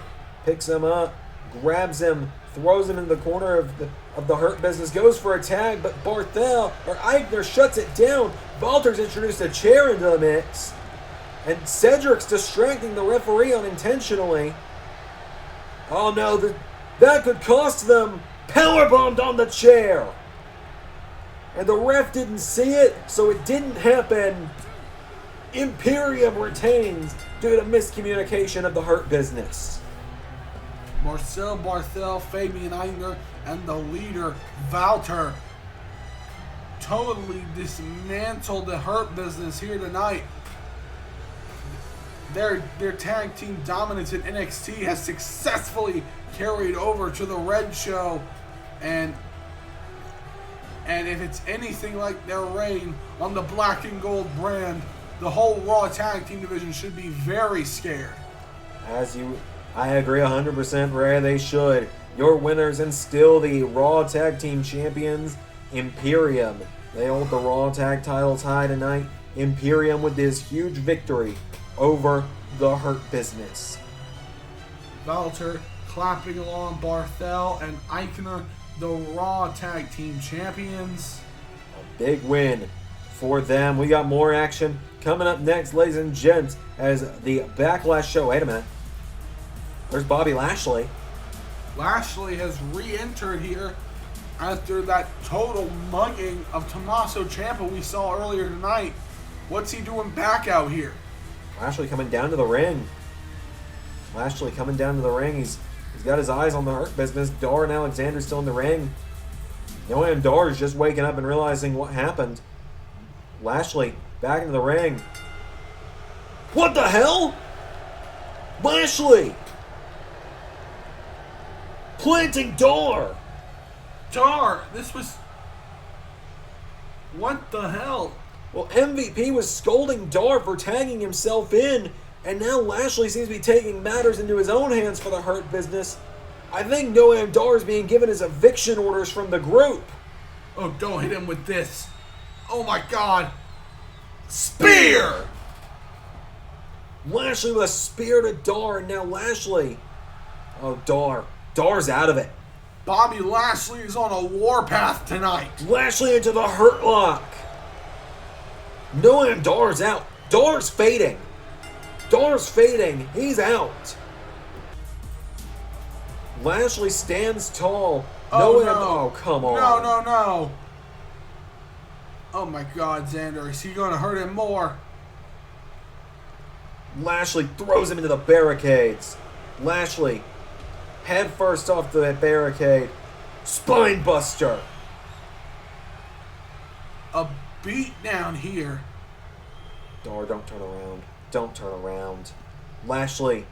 picks him up, grabs him, throws him in the corner of the Hurt Business, goes for a tag, but Eichner shuts it down. Walter's introduced a chair into the mix, and Cedric's distracting the referee unintentionally. Oh no, that could cost them. Powerbombed on the chair. And the ref didn't see it, so it didn't happen. Imperium retains due to miscommunication of the Hurt Business.
Marcel Barthel, Fabian Eichner, and the leader, Walter, totally dismantled the Hurt Business here tonight. Their tag team dominance in NXT has successfully carried over to the Red Show, and if it's anything like their reign on the Black and Gold brand, the whole Raw Tag Team division should be very scared.
I agree 100%, Ray. They should. Your winners and still the Raw Tag Team Champions, Imperium. They hold the Raw Tag titles high tonight. Imperium with this huge victory over the Hurt Business.
Walter clapping along Barthel and Eichner, the Raw Tag Team Champions.
A big win for them. We got more action coming up next, ladies and gents, as the Backlash show. Wait a minute. There's Bobby Lashley.
Lashley has re-entered here after that total mugging of Tommaso Ciampa we saw earlier tonight. What's he doing back out here?
Lashley coming down to the ring. He's got his eyes on the Hurt Business. Dar and Alexander still in the ring. Noam Dar is just waking up and realizing what happened. Lashley back into the ring. What the hell? Lashley planting Dar.
This was... What the hell?
Well, MVP was scolding Dar for tagging himself in, and now Lashley seems to be taking matters into his own hands for the Hurt Business. I think Noam Dar is being given his eviction orders from the group.
Oh, don't hit him with this. Oh my God. Spear!
Lashley with a spear to Dar, and now Lashley. Oh, Dar's out of it.
Bobby Lashley is on a warpath tonight.
Lashley into the Hurt Lock. Noam Dar's out. Dar's fading. He's out. Lashley stands tall.
Oh,
no. Oh, come on.
No. Oh my God, Xander, is he going to hurt him more?
Lashley throws him into the barricades. Lashley, head first off the barricade. Spine buster.
A beat down here.
Dar, don't turn around. Don't turn around. Lashley,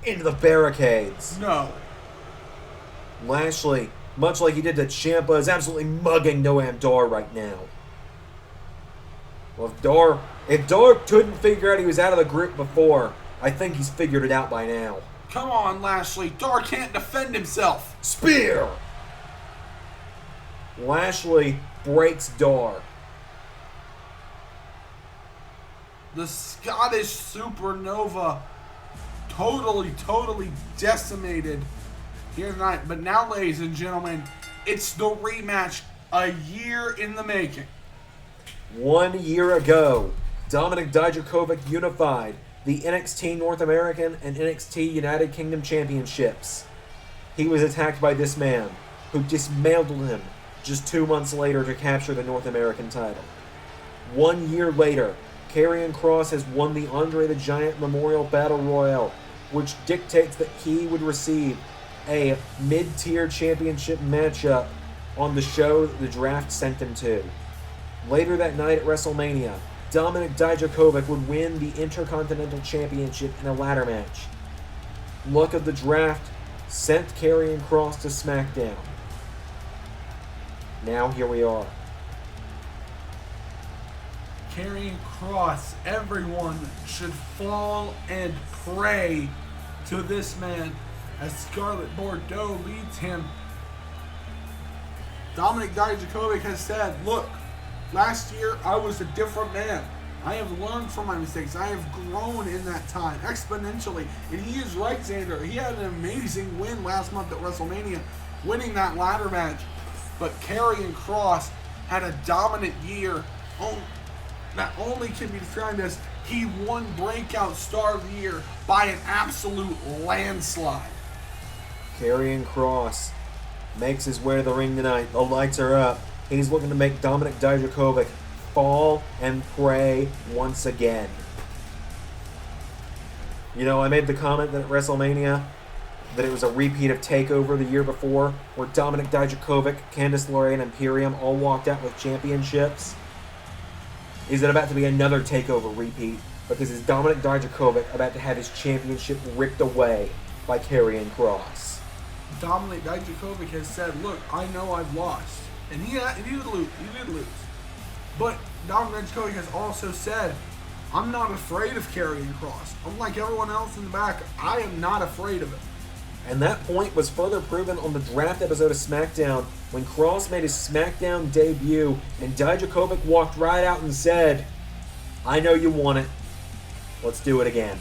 into the barricades.
No.
Lashley, much like he did to Ciampa, is absolutely mugging Noam Dar right now. Well, if Dar couldn't figure out he was out of the grip before, I think he's figured it out by now.
Come on, Lashley. Dar can't defend himself.
Spear! Lashley breaks Dar.
The Scottish Supernova totally decimated here tonight. But now, ladies and gentlemen, it's the rematch a year in the making.
1 year ago, Dominik Dijakovic unified the NXT North American and NXT United Kingdom Championships. He was attacked by this man, who dismantled him just 2 months later to capture the North American title. 1 year later, Karrion Kross has won the Andre the Giant Memorial Battle Royal, which dictates that he would receive a mid-tier championship matchup on the show that the draft sent him to. Later that night at WrestleMania, Dominik Dijakovic would win the Intercontinental Championship in a ladder match. Luck of the draft sent Karrion Kross to Smackdown. Now here we are.
Karrion Kross, everyone should fall and pray to this man as Scarlett Bordeaux leads him. Dominik Dijakovic has said, look, last year I was a different man. I have learned from my mistakes. I have grown in that time exponentially. And he is right, Xander. He had an amazing win last month at WrestleMania, winning that ladder match. But Karrion Kross had a dominant year. Not only can be described as he won Breakout Star of the Year by an absolute landslide.
Karrion Kross makes his way to the ring tonight. The lights are up. He's looking to make Dominik Dijakovic fall and pray once again. You know, I made the comment that at WrestleMania that it was a repeat of TakeOver the year before, where Dominik Dijakovic, Candice LeRae, and Imperium all walked out with championships. Is it about to be another TakeOver repeat? Because is Dominik Dijakovic about to have his championship ripped away by Karrion Kross?
Dominik Dijakovic has said, look, I know I've lost. And he did lose. He did lose. But Dominik Dijakovic has also said, I'm not afraid of Karrion Kross. Unlike everyone else in the back, I am not afraid of him.
And that point was further proven on the draft episode of SmackDown when Kross made his SmackDown debut and Dijakovic walked right out and said, I know you want it. Let's do it again.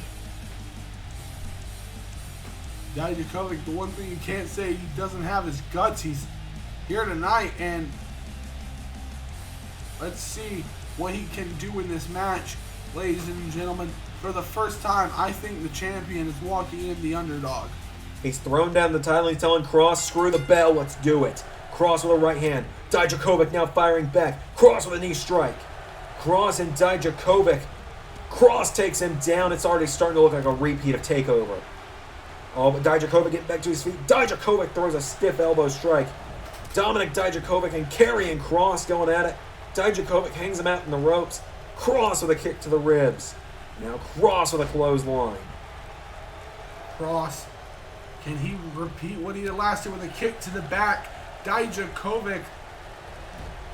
Dijakovic, the one thing you can't say he doesn't have is guts. He's here tonight, and let's see what he can do in this match. Ladies and gentlemen, for the first time, I think the champion is walking in the underdog.
He's thrown down the title. He's telling Kross, screw the bell, let's do it. Kross with a right hand. Dijakovic now firing back. Kross with a knee strike. Kross and Dijakovic. Kross takes him down. It's already starting to look like a repeat of TakeOver. Oh, but Dijakovic getting back to his feet. Dijakovic throws a stiff elbow strike. Dominik Dijakovic and Karrion Kross going at it. Dijakovic hangs him out in the ropes. Kross with a kick to the ribs. Now Kross with a clothesline.
Kross, can he repeat what he did last year with a kick to the back? Dijakovic,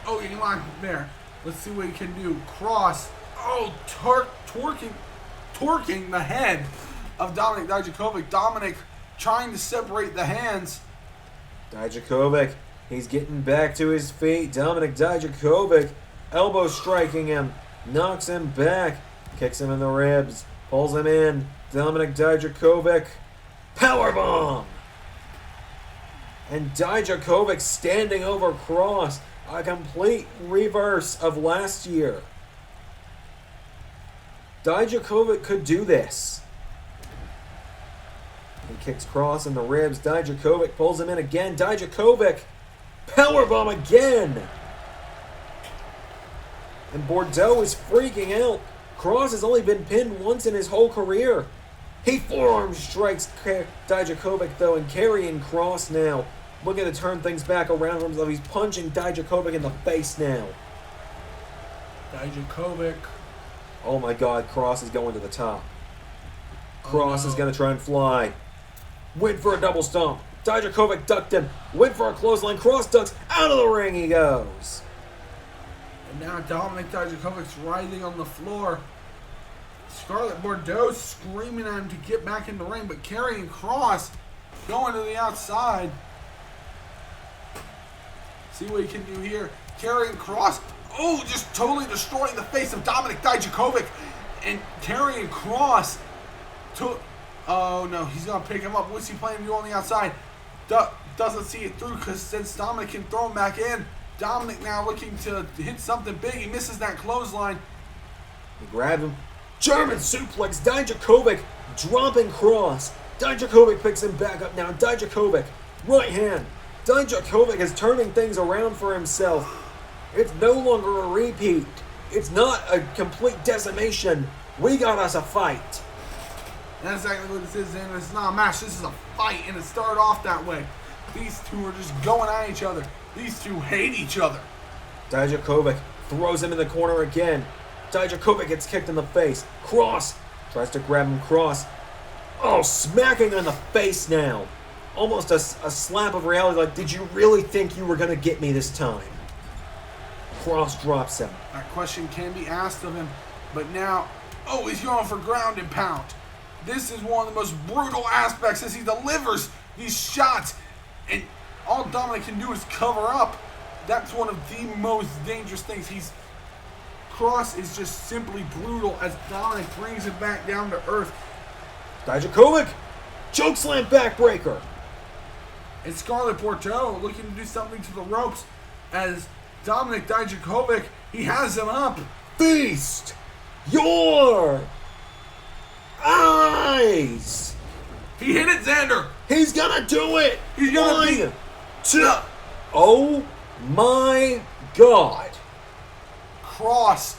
oh, he locked there. Let's see what he can do. Kross, oh, torquing the head of Dominik Dijakovic. Dominik trying to separate the hands.
Dijakovic, he's getting back to his feet. Dominik Dijakovic, elbow striking him, knocks him back, kicks him in the ribs, pulls him in. Dominik Dijakovic, powerbomb! And Dijakovic standing over Kross, a complete reverse of last year. Dijakovic could do this. He kicks Kross in the ribs. Dijakovic pulls him in again. Dijakovic, powerbomb again! And Bordeaux is freaking out. Kross has only been pinned once in his whole career. He forearm strikes Dijakovic though, and Karrion Kross now looking to turn things back around for himself. He's punching Dijakovic in the face now.
Dijakovic.
Oh my god, Kross is going to the top. Kross is going to try and fly. Went for a double stomp. Dijakovic ducked him. Went for a clothesline. Kross ducks. Out of the ring he goes.
And now Dominik Dijakovic's writhing on the floor. Scarlett Bordeaux screaming at him to get back in the ring, but Karrion Kross going to the outside. See what he can do here. Karrion Kross, oh, just totally destroying the face of Dominik Dijakovic. And Karrion Kross took, oh no, he's going to pick him up. What's he planning to do on the outside? Doesn't see it through because since Dominik can throw him back in, Dominik now looking to hit something big. He misses that clothesline.
He grabbed him. German suplex. Dijakovic dropping Kross. Dijakovic picks him back up now. Dijakovic, right hand. Dijakovic is turning things around for himself. It's no longer a repeat. It's not a complete decimation. We got us a fight.
That's exactly what this is, and it's not a match. This is a fight, and it started off that way. These two are just going at each other. These two hate each other.
Dijakovic throws him in the corner again. Dijakovic gets kicked in the face. Kross tries to grab him. Kross, oh, smacking on the face now. Almost a slap of reality, like, did you really think you were going to get me this time? Kross drops him.
That question can be asked of him, but now, oh, he's going for ground and pound. This is one of the most brutal aspects as he delivers these shots, and all Dominik can do is cover up. That's one of the most dangerous things. Kross is just simply brutal as Dominik brings it back down to earth.
Dijakovic, chokeslam backbreaker.
And Scarlett Bordeaux looking to do something to the ropes as Dominik Dijakovic, he has him up.
Feast your eyes.
He hit it, Xander.
He's gonna do it.
He's gonna beat
One, two. Oh my god.
Kross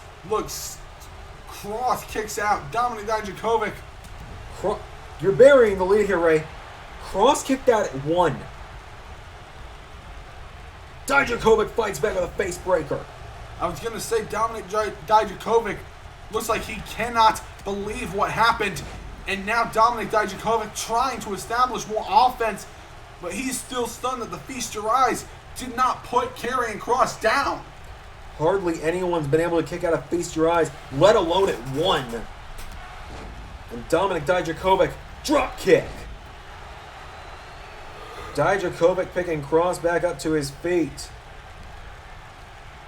kicks out Dominik Dijakovic.
You're burying the lead here, Ray. Kross kicked out at 1. Dijakovic fights back with a face breaker.
I was going to say Dominik Dijakovic looks like he cannot believe what happened. And now Dominik Dijakovic trying to establish more offense. But he's still stunned that the Feast Your Eyes did not put Karrion Kross down.
Hardly anyone's been able to kick out a Feast Your Eyes, let alone at 1. And Dominik Dijakovic, drop kick. Dijakovic picking Kross back up to his feet.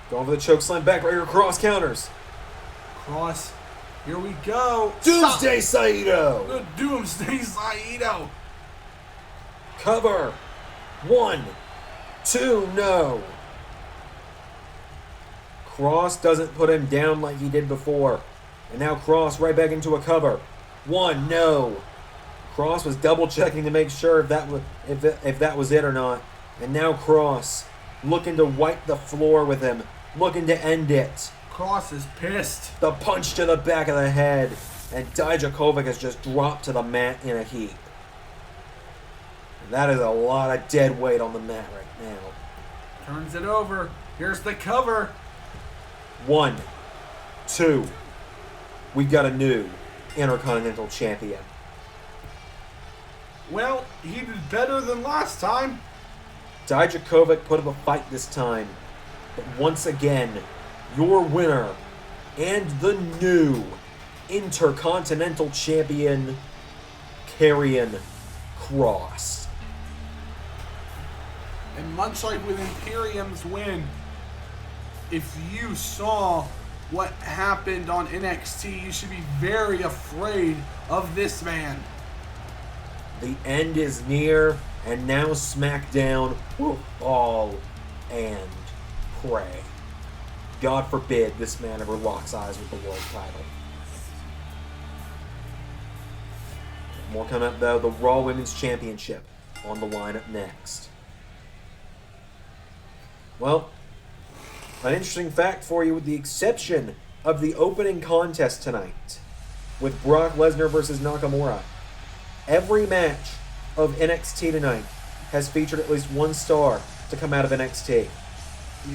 Going for the chokeslam backbreaker. Kross counters.
Kross, here we go.
Doomsday Saito.
The Doomsday Saito.
Cover. 1, 2, no. Kross doesn't put him down like he did before. And now Kross right back into a cover. 1, no. Kross was double checking to make sure if that was it or not. And now Kross looking to wipe the floor with him, looking to end it.
Kross is pissed.
The punch to the back of the head, and Dijakovic has just dropped to the mat in a heap. That is a lot of dead weight on the mat right now.
Turns it over. Here's the cover.
1, 2. We've got a new Intercontinental Champion.
Well, he did better than last time.
Dijakovic put up a fight this time. But once again, your winner and the new Intercontinental Champion, Karrion Kross.
And much like with Imperium's win, if you saw what happened on NXT, you should be very afraid of this man.
The end is near, and now Smackdown will fall and pray. God forbid this man ever locks eyes with the world title. More coming up, though. The Raw Women's Championship on the line up next. Well, An interesting fact for you, with the exception of the opening contest tonight with Brock Lesnar versus Nakamura, every match of NXT tonight has featured at least one star to come out of NXT.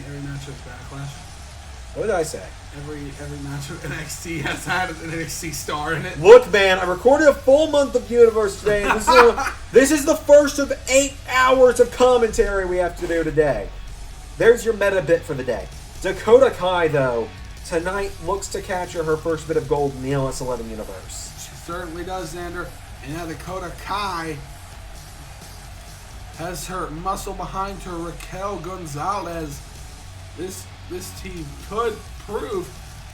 Every match of Backlash.
What did I say?
Every match of NXT has had an NXT star in it.
Look, man, I recorded a full month of Universe today, and this is the first of 8 hours of commentary we have to do today. There's your meta bit for the day. Dakota Kai, though, tonight looks to capture her first bit of gold in the LS11 Universe.
She certainly does, Xander. And now Dakota Kai has her muscle behind her, Raquel Gonzalez. This team could prove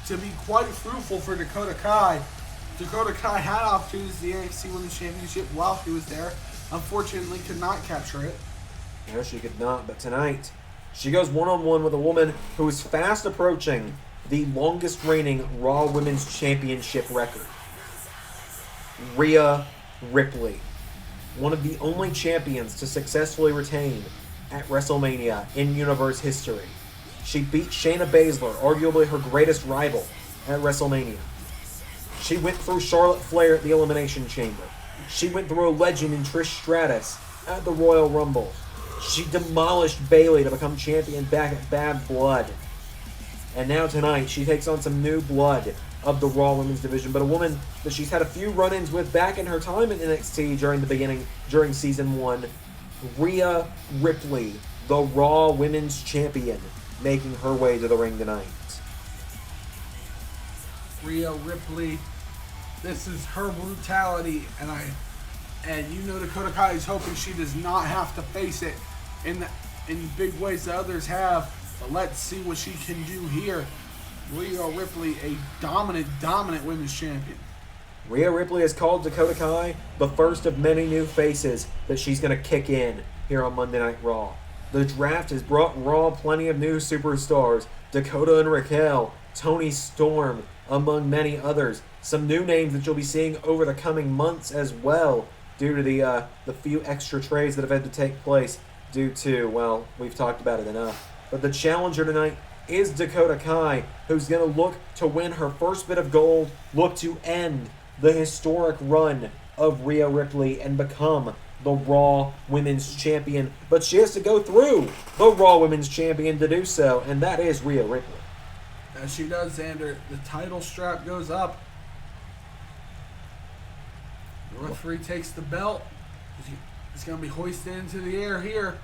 to be quite fruitful for Dakota Kai. Dakota Kai had opportunities to the NXT Women's Championship while she was there. Unfortunately, could not capture it.
No, she could not, but tonight she goes one-on-one with a woman who is fast approaching the longest reigning Raw Women's Championship record. Rhea Ripley, one of the only champions to successfully retain at WrestleMania in Universe history. She beat Shayna Baszler, arguably her greatest rival, at WrestleMania. She went through Charlotte Flair at the Elimination Chamber. She went through a legend in Trish Stratus at the Royal Rumble. She demolished Bayley to become champion back at Bad Blood. And now tonight, she takes on some new blood of the Raw Women's division, but a woman that she's had a few run-ins with back in her time in NXT during Season 1, Rhea Ripley, the Raw Women's Champion, making her way to the ring tonight.
Rhea Ripley, this is her brutality, and you know Dakota Kai is hoping she does not have to face it in big ways that others have. But let's see what she can do here. Rhea Ripley, a dominant women's champion.
Rhea Ripley has called Dakota Kai the first of many new faces that she's going to kick in here on Monday Night Raw. The draft has brought Raw plenty of new superstars. Dakota and Raquel, Toni Storm, among many others. Some new names that you'll be seeing over the coming months as well, due to the few extra trades that have had to take place due to, well, we've talked about it enough. But the challenger tonight is Dakota Kai, who's going to look to win her first bit of gold, look to end the historic run of Rhea Ripley and become the Raw Women's Champion. But she has to go through the Raw Women's Champion to do so, and that is Rhea Ripley.
As she does, Xander, the title strap goes up. The referee takes the belt. It's going to be hoisted into the air here.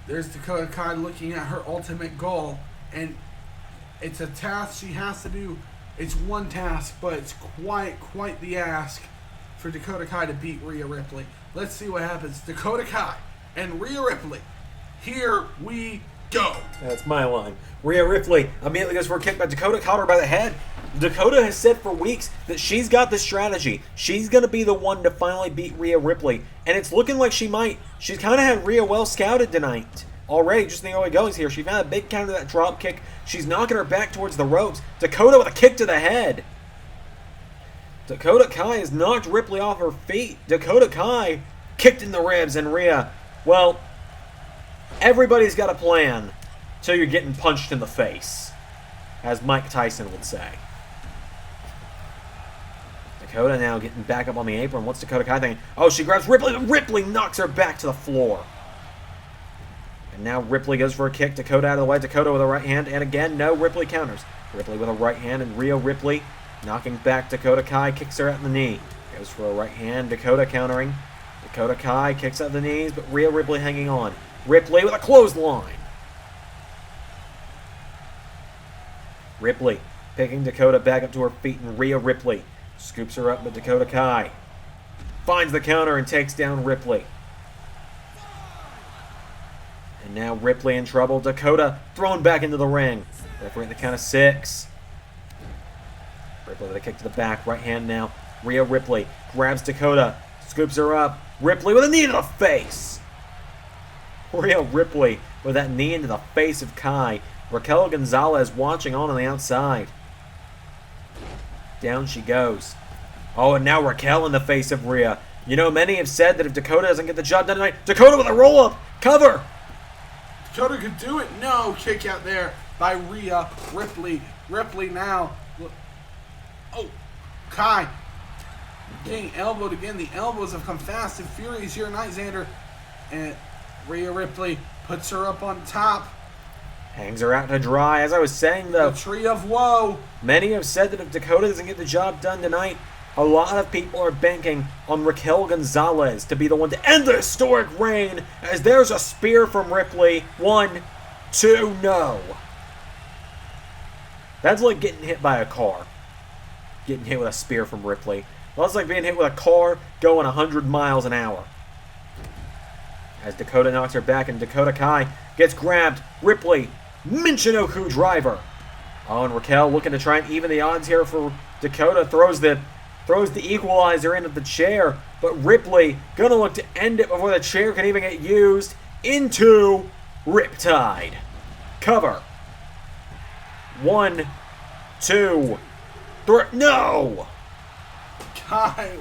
There's Dakota Kai looking at her ultimate goal, and it's a task she has to do. It's one task, but it's quite the ask for Dakota Kai to beat Rhea Ripley. Let's see what happens. Dakota Kai and Rhea Ripley. Here we go.
That's my line. Rhea Ripley immediately goes for a kick, but Dakota caught her by the head. Dakota has said for weeks that she's got the strategy. She's going to be the one to finally beat Rhea Ripley, and it's looking like she might. She's kind of had Rhea well scouted tonight already, just in the early goings here. She found a big counter to that drop kick. She's knocking her back towards the ropes. Dakota with a kick to the head. Dakota Kai has knocked Ripley off her feet. Dakota Kai kicked in the ribs, and Rhea, well, everybody's got a plan till you're getting punched in the face, as Mike Tyson would say. Dakota now getting back up on the apron. What's Dakota Kai thinking? Oh, she grabs Ripley. Ripley knocks her back to the floor. And now Ripley goes for a kick. Dakota out of the way. Dakota with a right hand. And again, no. Ripley counters. Ripley with a right hand. And Rhea Ripley knocking back Dakota Kai. Kicks her out in the knee. Goes for a right hand. Dakota countering. Dakota Kai kicks out the knees. But Rhea Ripley hanging on. Ripley with a clothesline. Ripley picking Dakota back up to her feet. And Rhea Ripley scoops her up, but Dakota Kai finds the counter and takes down Ripley. And now Ripley in trouble. Dakota thrown back into the ring. Referee at the count of 6. Ripley with a kick to the back. Right hand now. Rhea Ripley grabs Dakota. Scoops her up. Ripley with a knee to the face. Rhea Ripley with that knee into the face of Kai. Raquel Gonzalez watching on the outside. Down she goes. Oh, and now Raquel in the face of Rhea. You know, many have said that if Dakota doesn't get the job done tonight, Dakota with a roll-up. Cover.
Dakota could do it. No, kick out there. by Rhea Ripley. Ripley now. Oh, Kai getting elbowed again. The elbows have come fast and furious here tonight, Xander. And Rhea Ripley puts her up on top.
Hangs her out to dry. As I was saying, though,
The tree of woe.
many have said that if Dakota doesn't get the job done tonight, a lot of people are banking on Raquel Gonzalez to be the one to end the historic reign, as there's a spear from Ripley. 1, 2, no. That's like getting hit by a car. Getting hit with a spear from Ripley. That's like being hit with a car going 100 miles an hour. As Dakota knocks her back and Dakota Kai gets grabbed. Ripley, Michinoku driver. Oh, and Raquel looking to try and even the odds here for Dakota. Throws the equalizer into the chair. But Ripley gonna look to end it before the chair can even get used. Into Riptide. Cover. 1, 2, 3. No!
Kai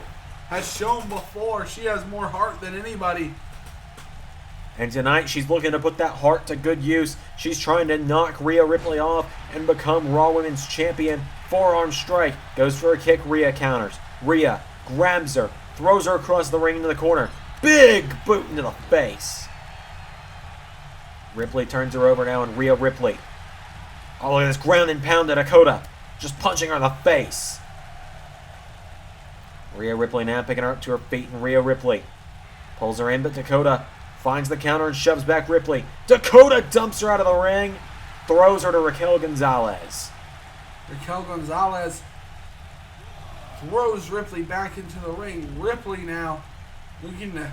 has shown before she has more heart than anybody.
And tonight she's looking to put that heart to good use. She's trying to knock Rhea Ripley off and become Raw Women's Champion. Forearm strike. Goes for a kick. Rhea counters. Rhea grabs her. Throws her across the ring into the corner. Big boot into the face. Ripley turns her over now and Rhea Ripley. Oh, look at this ground and pound to Dakota. Just punching her in the face. Rhea Ripley now picking her up to her feet, and Rhea Ripley pulls her in, but Dakota finds the counter and shoves back Ripley. Dakota dumps her out of the ring, throws her to Raquel Gonzalez.
Raquel Gonzalez throws Ripley back into the ring. Ripley now looking to...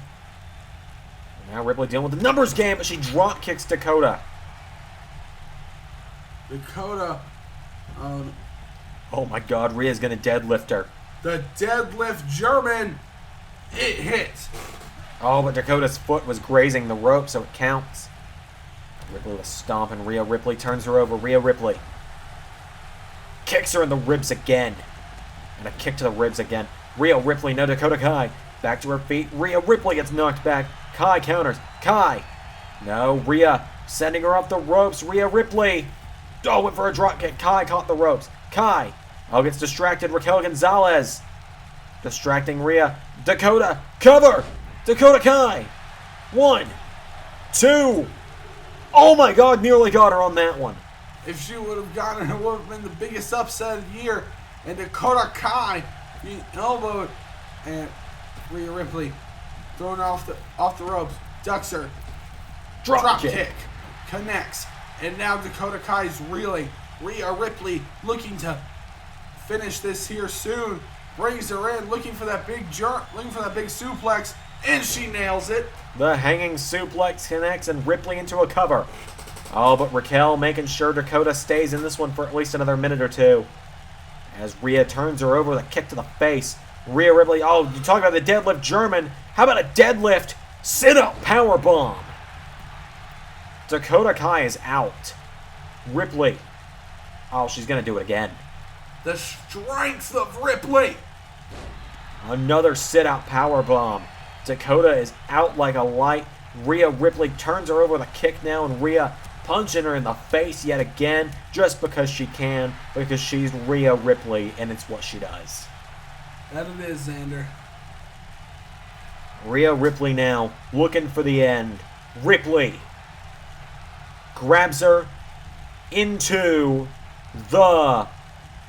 Now Ripley dealing with the numbers game, but she drop kicks Dakota.
Dakota...
Oh my god, Rhea's going to deadlift her.
The deadlift German. It hits.
Oh, but Dakota's foot was grazing the rope, so it counts. Ripley was stomping. Rhea Ripley turns her over. Rhea Ripley kicks her in the ribs again. And a kick to the ribs again. Rhea Ripley, no Dakota Kai. Back to her feet. Rhea Ripley gets knocked back. Kai counters. Kai. No, Rhea sending her off the ropes. Rhea Ripley. Oh, went for a drop kick. Kai caught the ropes. Kai. Oh, gets distracted. Raquel Gonzalez. Distracting Rhea. Dakota. Cover. Dakota Kai. 1, 2. Oh my god, nearly got her on that one.
If she would have gotten it, it would have been the biggest upset of the year. And Dakota Kai being elbowed. And Rhea Ripley thrown off the ropes. Ducks her. Drop kick. Connects. And now Dakota Kai's reeling. Rhea Ripley looking to finish this here soon. Brings her in, looking for that big suplex, and she nails it.
The hanging suplex connects and Ripley into a cover. Oh, but Raquel making sure Dakota stays in this one for at least another minute or two. As Rhea turns her over with a kick to the face. Rhea Ripley, oh, you talk about the deadlift German. How about a deadlift sit-up powerbomb? Dakota Kai is out. Ripley. Oh, she's going to do it again.
The strength of Ripley.
Another sit-out powerbomb. Dakota is out like a light. Rhea Ripley turns her over with a kick now, and Rhea punching her in the face yet again, just because she can, because she's Rhea Ripley, and it's what she does.
That it is, Xander.
Rhea Ripley now looking for the end. Ripley grabs her into the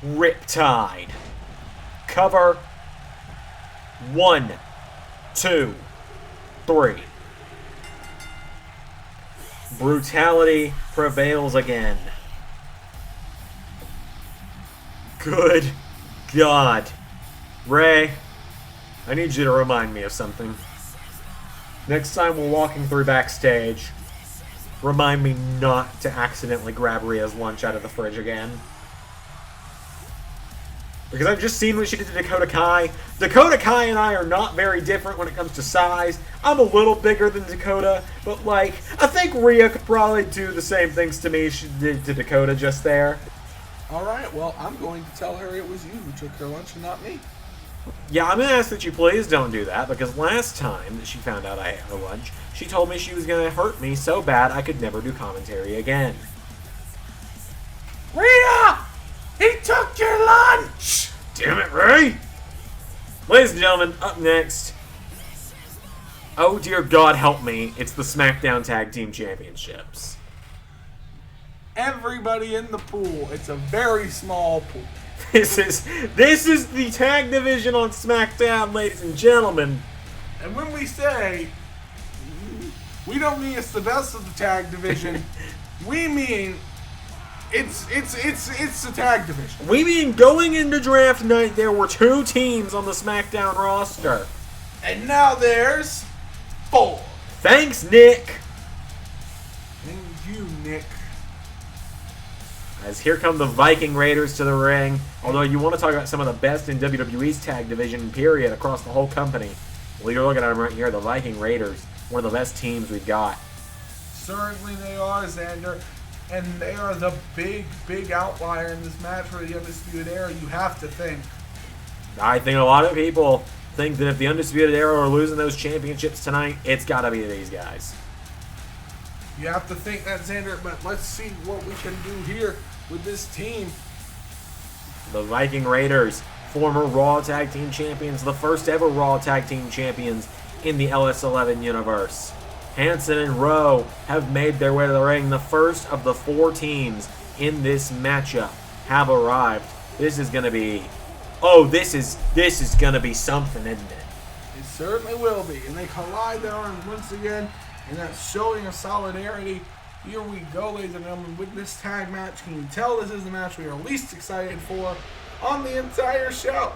Riptide. Cover. 1, 2, 3. Brutality prevails again. Good God. Ray, I need you to remind me of something. Next time we're walking through backstage, remind me not to accidentally grab Rhea's lunch out of the fridge again. Because I've just seen what she did to Dakota Kai. Dakota Kai and I are not very different when it comes to size. I'm a little bigger than Dakota, but like, I think Rhea could probably do the same things to me she did to Dakota just there.
Alright, well, I'm going to tell her it was you who took her lunch and not me.
Yeah, I'm going to ask that you please don't do that, because last time that she found out I ate her lunch, she told me she was going to hurt me so bad I could never do commentary again. Ladies and gentlemen, up next. Oh dear God, help me! It's the SmackDown Tag Team Championships.
Everybody in the pool. It's a very small pool.
This is the tag division on SmackDown, ladies and gentlemen.
And when we say we don't mean it's the best of the tag division, we mean it's the tag division.
We mean going into draft night, there were 2 teams on the SmackDown roster.
And now there's 4.
Thanks, Nick.
Thank you, Nick.
As here come the Viking Raiders to the ring. Although you want to talk about some of the best in WWE's tag division, period, across the whole company. Well, you're looking at them right here, the Viking Raiders, one of the best teams we've got.
Certainly they are, Xander. And they are the big outlier in this match for the Undisputed Era, you have to think.
I think a lot of people think that if the Undisputed Era are losing those championships tonight, it's got to be these guys.
You have to think that, Xander, but let's see what we can do here with this team.
The Viking Raiders, former Raw Tag Team Champions, the first ever Raw Tag Team Champions in the LS11 Universe. Hanson and Rowe have made their way to the ring. The first of the 4 teams in this matchup have arrived. This is going to be... Oh, this is going to be something, isn't it?
It certainly will be. And they collide their arms once again, and that's showing a solidarity. Here we go, ladies and gentlemen, with this tag match. Can you tell this is the match we are least excited for on the entire show?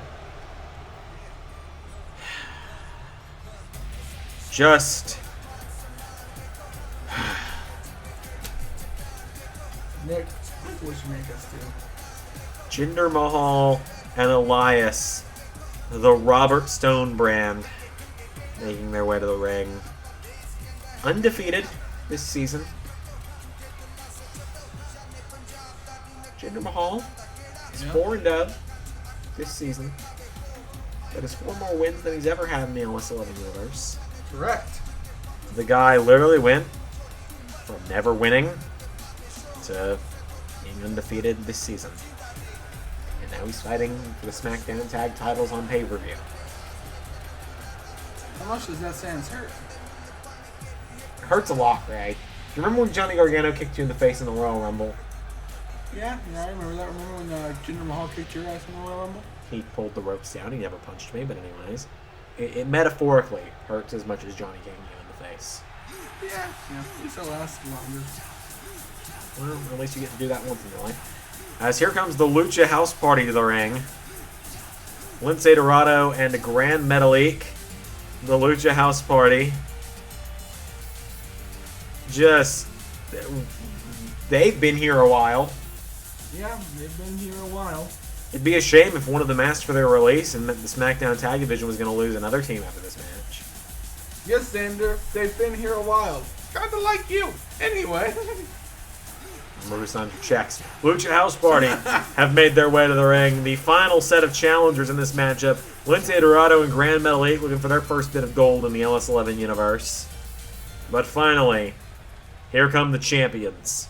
Just...
Nick, what would you make us do?
Jinder Mahal and Elias, the Robert Stone brand, making their way to the ring. Undefeated this season. Jinder Mahal is 4-0 this season. That is 4 more wins than he's ever had in the LS11 Universe.
Correct.
The guy literally went from never winning to being undefeated this season. And now he's fighting for the SmackDown tag titles on pay-per-view.
How much does that Sans hurt?
It hurts a lot, Ray. Do you remember when Johnny Gargano kicked you in the face in the Royal Rumble?
Yeah, I remember that. Remember when Jinder Mahal kicked your ass in the Royal Rumble?
He pulled the ropes down. He never punched me, but anyways. It metaphorically hurts as much as Johnny kicking you in the face.
Yeah, at least it lasts longer.
Well, at least you get to do that once in your life. As here comes the Lucha House Party to the ring. Lince Dorado and Grand Metalik. The Lucha House Party. Just... They've been here a while.
Yeah, they've been here a while.
It'd be a shame if one of them asked for their release and meant the SmackDown Tag Division was going to lose another team after this match.
Yes, Xander, they've been here a while. Kinda like you. Anyway.
Remember signed your checks. Lucha House Party have made their way to the ring. The final set of challengers in this matchup, Lince Dorado and Grand Metalik looking for their first bit of gold in the LS11 Universe. But finally, here come the champions.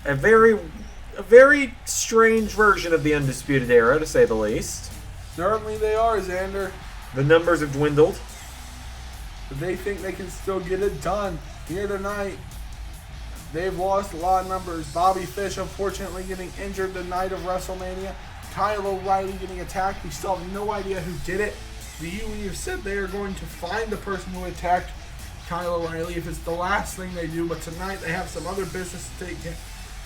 A very strange version of the Undisputed Era, to say the least.
Certainly they are, Xander.
The numbers have dwindled.
But they think they can still get it done here tonight. They've lost a lot of numbers. Bobby Fish, unfortunately, getting injured the night of WrestleMania. Kyle O'Reilly getting attacked. We still have no idea who did it. The UE have said they are going to find the person who attacked Kyle O'Reilly if it's the last thing they do. But tonight they have some other business to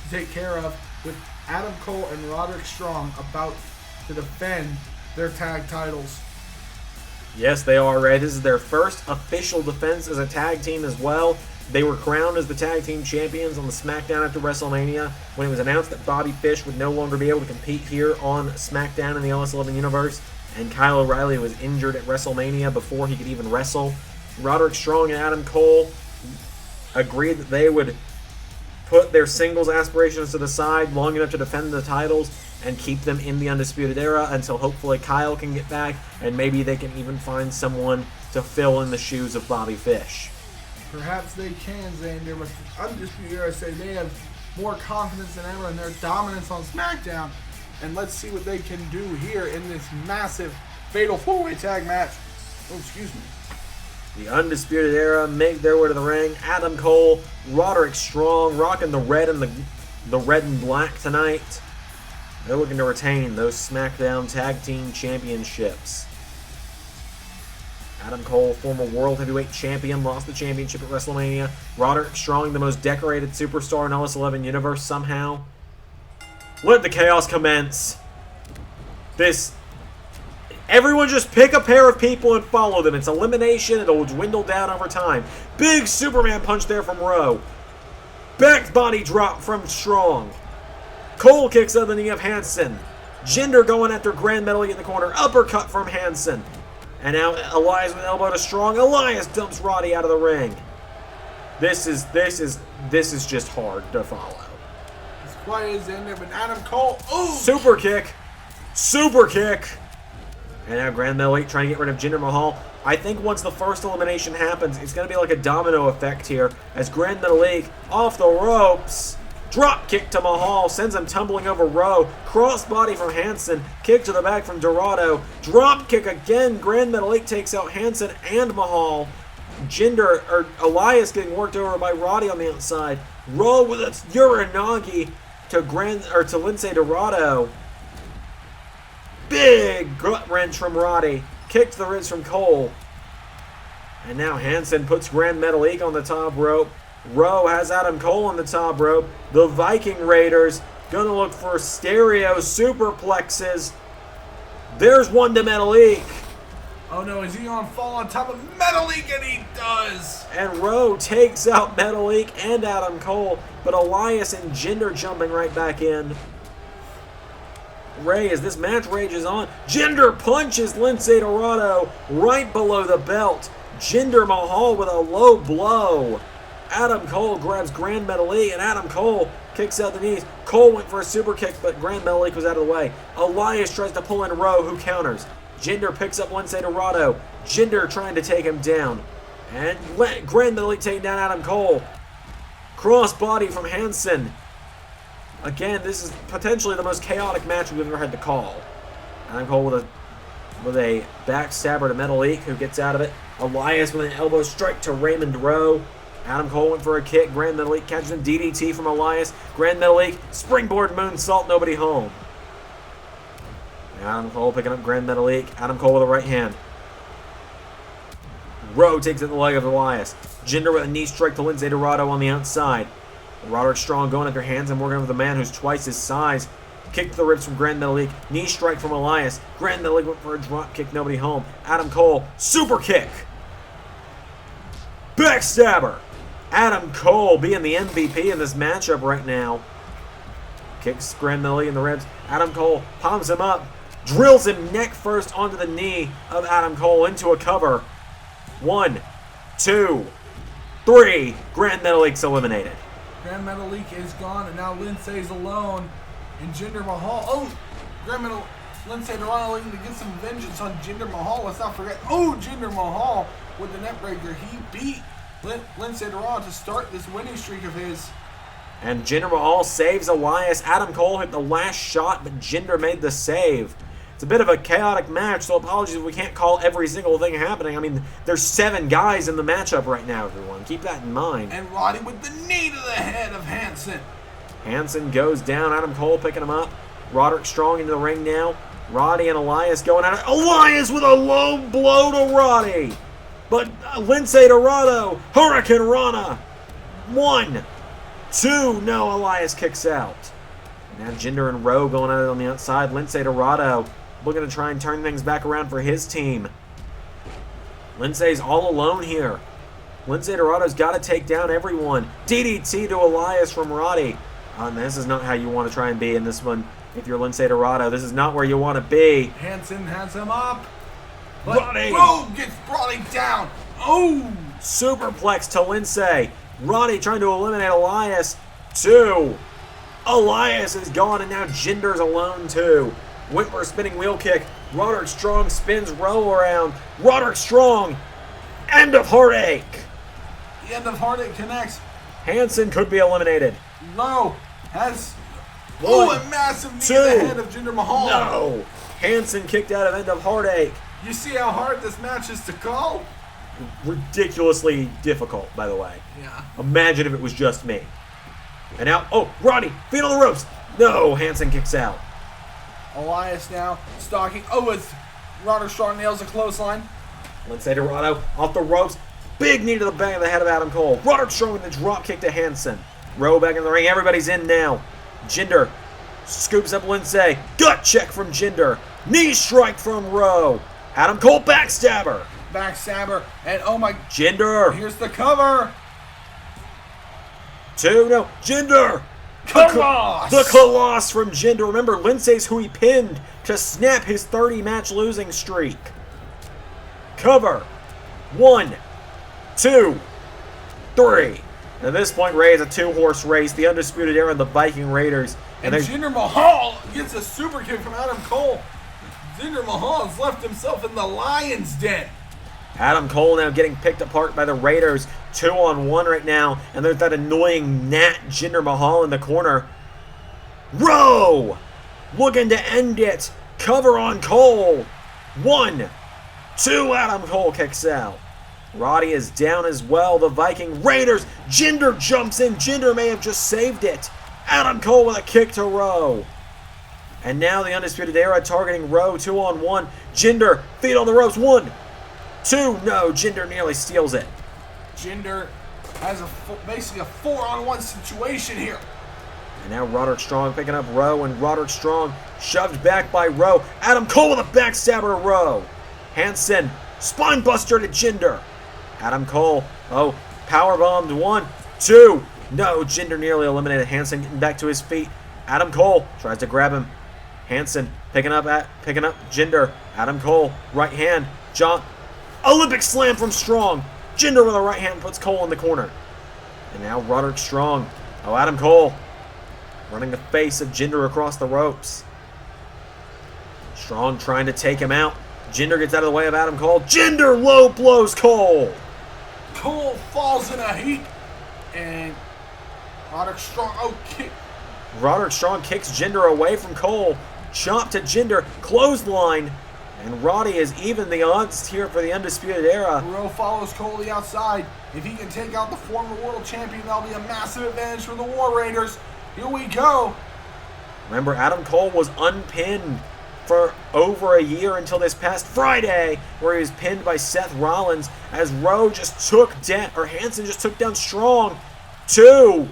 take care of with Adam Cole and Roderick Strong about to defend their tag titles.
Yes, they are, Ray. This is their first official defense as a tag team as well. They were crowned as the tag team champions on the SmackDown after WrestleMania when it was announced that Bobby Fish would no longer be able to compete here on SmackDown in the LS11 Universe, and Kyle O'Reilly was injured at WrestleMania before he could even wrestle. Roderick Strong and Adam Cole agreed that they would put their singles aspirations to the side long enough to defend the titles and keep them in the Undisputed Era until hopefully Kyle can get back and maybe they can even find someone to fill in the shoes of Bobby Fish.
Perhaps they can, Xander, but the Undisputed Era say they have more confidence than ever in their dominance on SmackDown. And let's see what they can do here in this massive fatal 4-way tag match. Oh, excuse me.
The Undisputed Era make their way to the ring. Adam Cole, Roderick Strong, rocking the red and the red and black tonight. They're looking to retain those SmackDown Tag Team Championships. Adam Cole, former World Heavyweight Champion, lost the championship at WrestleMania. Roderick Strong, the most decorated superstar in LS11 Universe somehow. Let the chaos commence. Everyone just pick a pair of people and follow them. It's elimination. It'll dwindle down over time. Big Superman punch there from Rowe. Back body drop from Strong. Cole kicks out the knee of Hansen. Jinder going after Grand Metalik in the corner. Uppercut from Hansen. And now Elias with elbow to Strong. Elias dumps Roddy out of the ring. This is just hard to follow.
As quiet as in there, but Adam Cole. Ooh!
Super kick. Super kick. And now Grand Metalik trying to get rid of Jinder Mahal. I think once the first elimination happens, it's going to be like a domino effect here. As Grand Metalik off the ropes. Drop kick to Mahal. Sends him tumbling over Rowe. Cross body from Hansen. Kick to the back from Dorado. Drop kick again. Grand Metalik takes out Hansen and Mahal. Elias getting worked over by Roddy on the outside. Rowe with a Uranagi to Lindsay Dorado. Big gut wrench from Roddy. Kick to the ribs from Cole. And now Hansen puts Grand Metalik on the top rope. Rowe has Adam Cole on the top rope. The Viking Raiders gonna look for stereo superplexes. There's one to Metalik.
Oh no, is he gonna fall on top of Metalik? And he does!
And Rowe takes out Metalik and Adam Cole, but Elias and Jinder jumping right back in. Ray, as this match rages on, Jinder punches Lindsay Dorado right below the belt. Jinder Mahal with a low blow. Adam Cole grabs Grand Metalik, and Adam Cole kicks out the knees. Cole went for a super kick, but Grand Metalik was out of the way. Elias tries to pull in Rowe, who counters. Jinder picks up Lindsay Dorado. Jinder trying to take him down. And Grand Metalik taking down Adam Cole. Cross body from Hansen. Again, this is potentially the most chaotic match we've ever had to call. Adam Cole with a backstabber to Metalik, who gets out of it. Elias with an elbow strike to Raymond Rowe. Adam Cole went for a kick. Grand Metalik catches him. DDT from Elias. Grand Metalik, springboard moonsault, nobody home. Adam Cole picking up Grand Metalik. Adam Cole with a right hand. Rowe takes it the leg of Elias. Jinder with a knee strike to Lindsay Dorado on the outside. Roderick Strong going after hands and working with a man who's twice his size. Kick to the ribs from Grand Metalik. Knee strike from Elias. Grand Metalik went for a drop kick, nobody home. Adam Cole, super kick. Backstabber. Adam Cole being the MVP in this matchup right now. Kicks Grand Metalik in the ribs. Adam Cole palms him up. Drills him neck first onto the knee of Adam Cole into a cover. 1, 2, 3. Grand Metalik's eliminated.
Grand Metalik is gone, and now Lindsay's alone. And Jinder Mahal. Oh! Lindsay Dorado looking to get some vengeance on Jinder Mahal. Let's not forget. Oh! Jinder Mahal with the neckbreaker. He beat Lindsay Dorado to start this winning streak of his.
And Jinder Mahal saves Elias. Adam Cole hit the last shot, but Jinder made the save. It's a bit of a chaotic match, so apologies if we can't call every single thing happening. I mean, there's 7 guys in the matchup right now, everyone. Keep that in mind.
And Roddy with the knee to the head of Hansen.
Hansen goes down. Adam Cole picking him up. Roderick Strong into the ring now. Roddy and Elias going at it. Elias with a low blow to Roddy. But Lindsay Dorado, Hurricane Rana. 1, 2. No, Elias kicks out. Now Jinder and Rowe going at it on the outside. Lindsay Dorado looking to try and turn things back around for his team. Lindsay's all alone here. Lindsay Dorado's got to take down everyone. DDT to Elias from Roddy. This is not how you want to try and be in this one. If you're Lindsay Dorado, this is not where you want to be.
Hansen has him up.
Roddy!
Rowe gets Roddy down. Oh!
Superplex to Lindsay. Roddy trying to eliminate Elias. 2. Elias is gone, and now Jinder's alone too. Went for a spinning wheel kick. Roderick Strong spins Rowe around. Roderick Strong. End of Heartache.
The end of Heartache connects.
Hansen could be eliminated.
No. has
One,
a massive knee
two.
to the head of Jinder Mahal.
No! Hansen kicked out of End of Heartache.
You see how hard this match is to call?
Ridiculously difficult, by the way.
Yeah.
Imagine if it was just me. And now, oh, Roddy, feet on the ropes. No, Hansen kicks out.
Elias now stalking. Oh, as Roderick Strong nails a clothesline.
Lindsay Dorado off the ropes. Big knee to the back of the head of Adam Cole. Roderick Strong with the drop kick to Hansen. Rowe back in the ring. Everybody's in now. Jinder scoops up Lindsay. Gut check from Jinder. Knee strike from Rowe. Adam Cole backstabber.
Backstabber. And oh my.
Jinder.
Here's the cover.
Two, no. Jinder.
Kross.
The Colossus from Jinder. Remember, Lindsay's who he pinned to snap his 30-match losing streak. Cover. 1, 2, 3. At this point, Ray is a two-horse race. The Undisputed Era and the Viking Raiders.
And Jinder Mahal gets a super kick from Adam Cole. Jinder Mahal has left himself in the lion's den.
Adam Cole now getting picked apart by the Raiders. 2-on-1 right now. And there's that annoying Nat Jinder Mahal in the corner. Rowe! Looking to end it. Cover on Cole. 1, 2. Adam Cole kicks out. Roddy is down as well. The Viking Raiders. Jinder jumps in. Jinder may have just saved it. Adam Cole with a kick to Rowe. And now the Undisputed Era targeting Rowe. 2-on-1. Jinder, feet on the ropes. 1, 2. No, Jinder nearly steals it.
Jinder has basically a 4-on-1 situation here.
And now Roderick Strong picking up Rowe, and Roderick Strong shoved back by Rowe. Adam Cole with a backstabber to Rowe. Hansen, spinebuster to Jinder. Adam Cole, powerbombed. 1, 2. No, Jinder nearly eliminated. Hansen getting back to his feet. Adam Cole tries to grab him. Hansen picking up Jinder. Adam Cole, right hand. John, Olympic slam from Strong. Jinder with a right hand puts Cole in the corner. And now Roderick Strong. Adam Cole running the face of Jinder across the ropes. Strong trying to take him out. Jinder gets out of the way of Adam Cole. Jinder low blows Cole.
Cole falls in a heap. And Roderick Strong, kick.
Roderick Strong kicks Jinder away from Cole. Chop to Jinder. Clothesline. And Roddy is even the odds here for the Undisputed Era.
Rowe follows Cole to the outside. If he can take out the former world champion, that'll be a massive advantage for the War Raiders. Here we go.
Remember, Adam Cole was unpinned for over a year until this past Friday, where he was pinned by Seth Rollins as Rowe just took down, or Hansen just took down Strong. 2.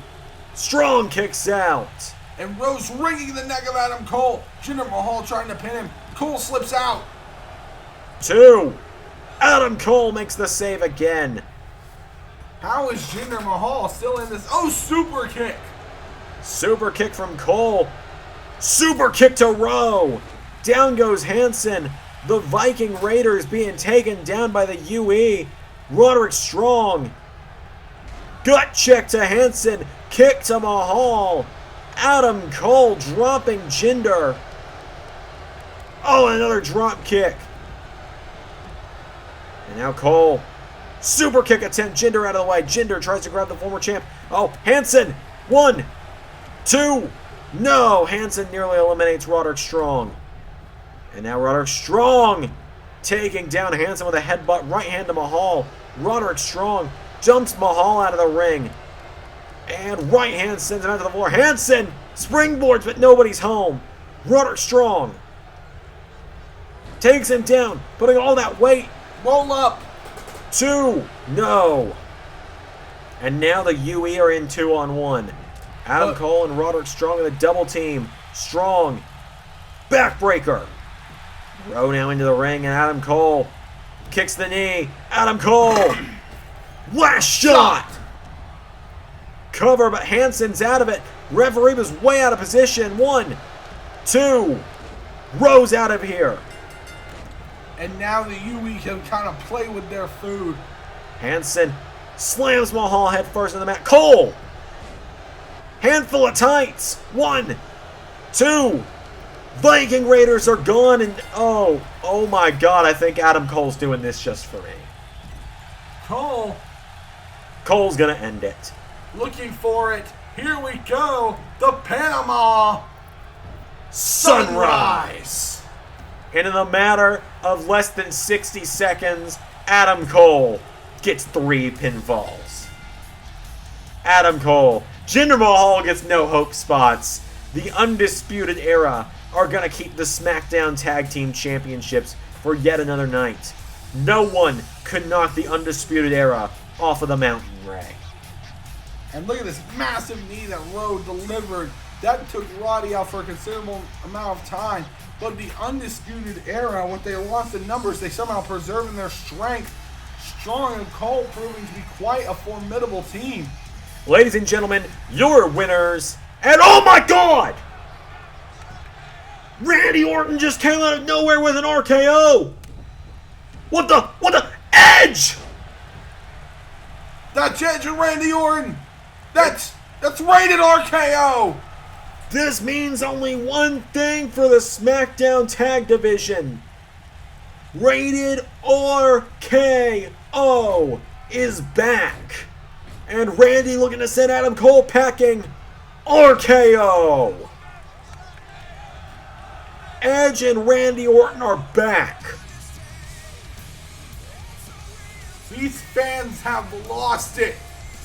Strong kicks out.
And Rowe's wringing the neck of Adam Cole. Jinder Mahal trying to pin him. Cole slips out.
2. Adam Cole makes the save again.
How is Jinder Mahal still in this? Super kick.
Super kick from Cole. Super kick to Rowe. Down goes Hansen. The Viking Raiders being taken down by the UE. Roderick Strong. Gut check to Hansen. Kick to Mahal. Adam Cole dropping Jinder. Another drop kick. And now Cole. Super kick attempt. Jinder out of the way. Jinder tries to grab the former champ. Hansen. 1, 2. No. Hansen nearly eliminates Roderick Strong. And now Roderick Strong taking down Hansen with a headbutt. Right hand to Mahal. Roderick Strong jumps Mahal out of the ring. And right hand sends him out to the floor. Hansen springboards, but nobody's home. Roderick Strong takes him down, putting all that weight.
Roll up.
2. No. And now the UE are in 2-on-1. Adam Cole and Roderick Strong in a double team. Strong. Backbreaker. Rowe now into the ring, and Adam Cole kicks the knee. Adam Cole. Last shot. Cover, but Hansen's out of it. Referee was way out of position. 1, 2. Rowe's out of here.
And now the UE can kind of play with their food.
Hansen slams Mahal head first in the mat. Cole! Handful of tights. 1, 2. Viking Raiders are gone, and oh my God, I think Adam Cole's doing this just for me.
Cole
Cole's gonna end it.
looking for it. Here we go. The Panama Sunrise.
And in a matter of less than 60 seconds, Adam Cole gets 3 pinfalls. Adam Cole. Jinder Mahal gets no hope spots. The Undisputed Era are going to keep the Smackdown Tag Team Championships for yet another night. No one could knock the Undisputed Era off of the mountain, Ray.
And look at this massive knee that Roode delivered. That took Roddy out for a considerable amount of time. But the Undisputed Era, when they lost the numbers, they somehow preserving their strength. Strong and Cole proving to be quite a formidable team.
Ladies and gentlemen, your winners. And oh my God! Randy Orton just came out of nowhere with an RKO! What the? Edge!
That's Edge and Randy Orton! That's rated RKO!
This means only one thing for the SmackDown Tag Division. Rated RKO is back. And Randy looking to send Adam Cole packing. RKO. Edge and Randy Orton are back.
These fans have lost it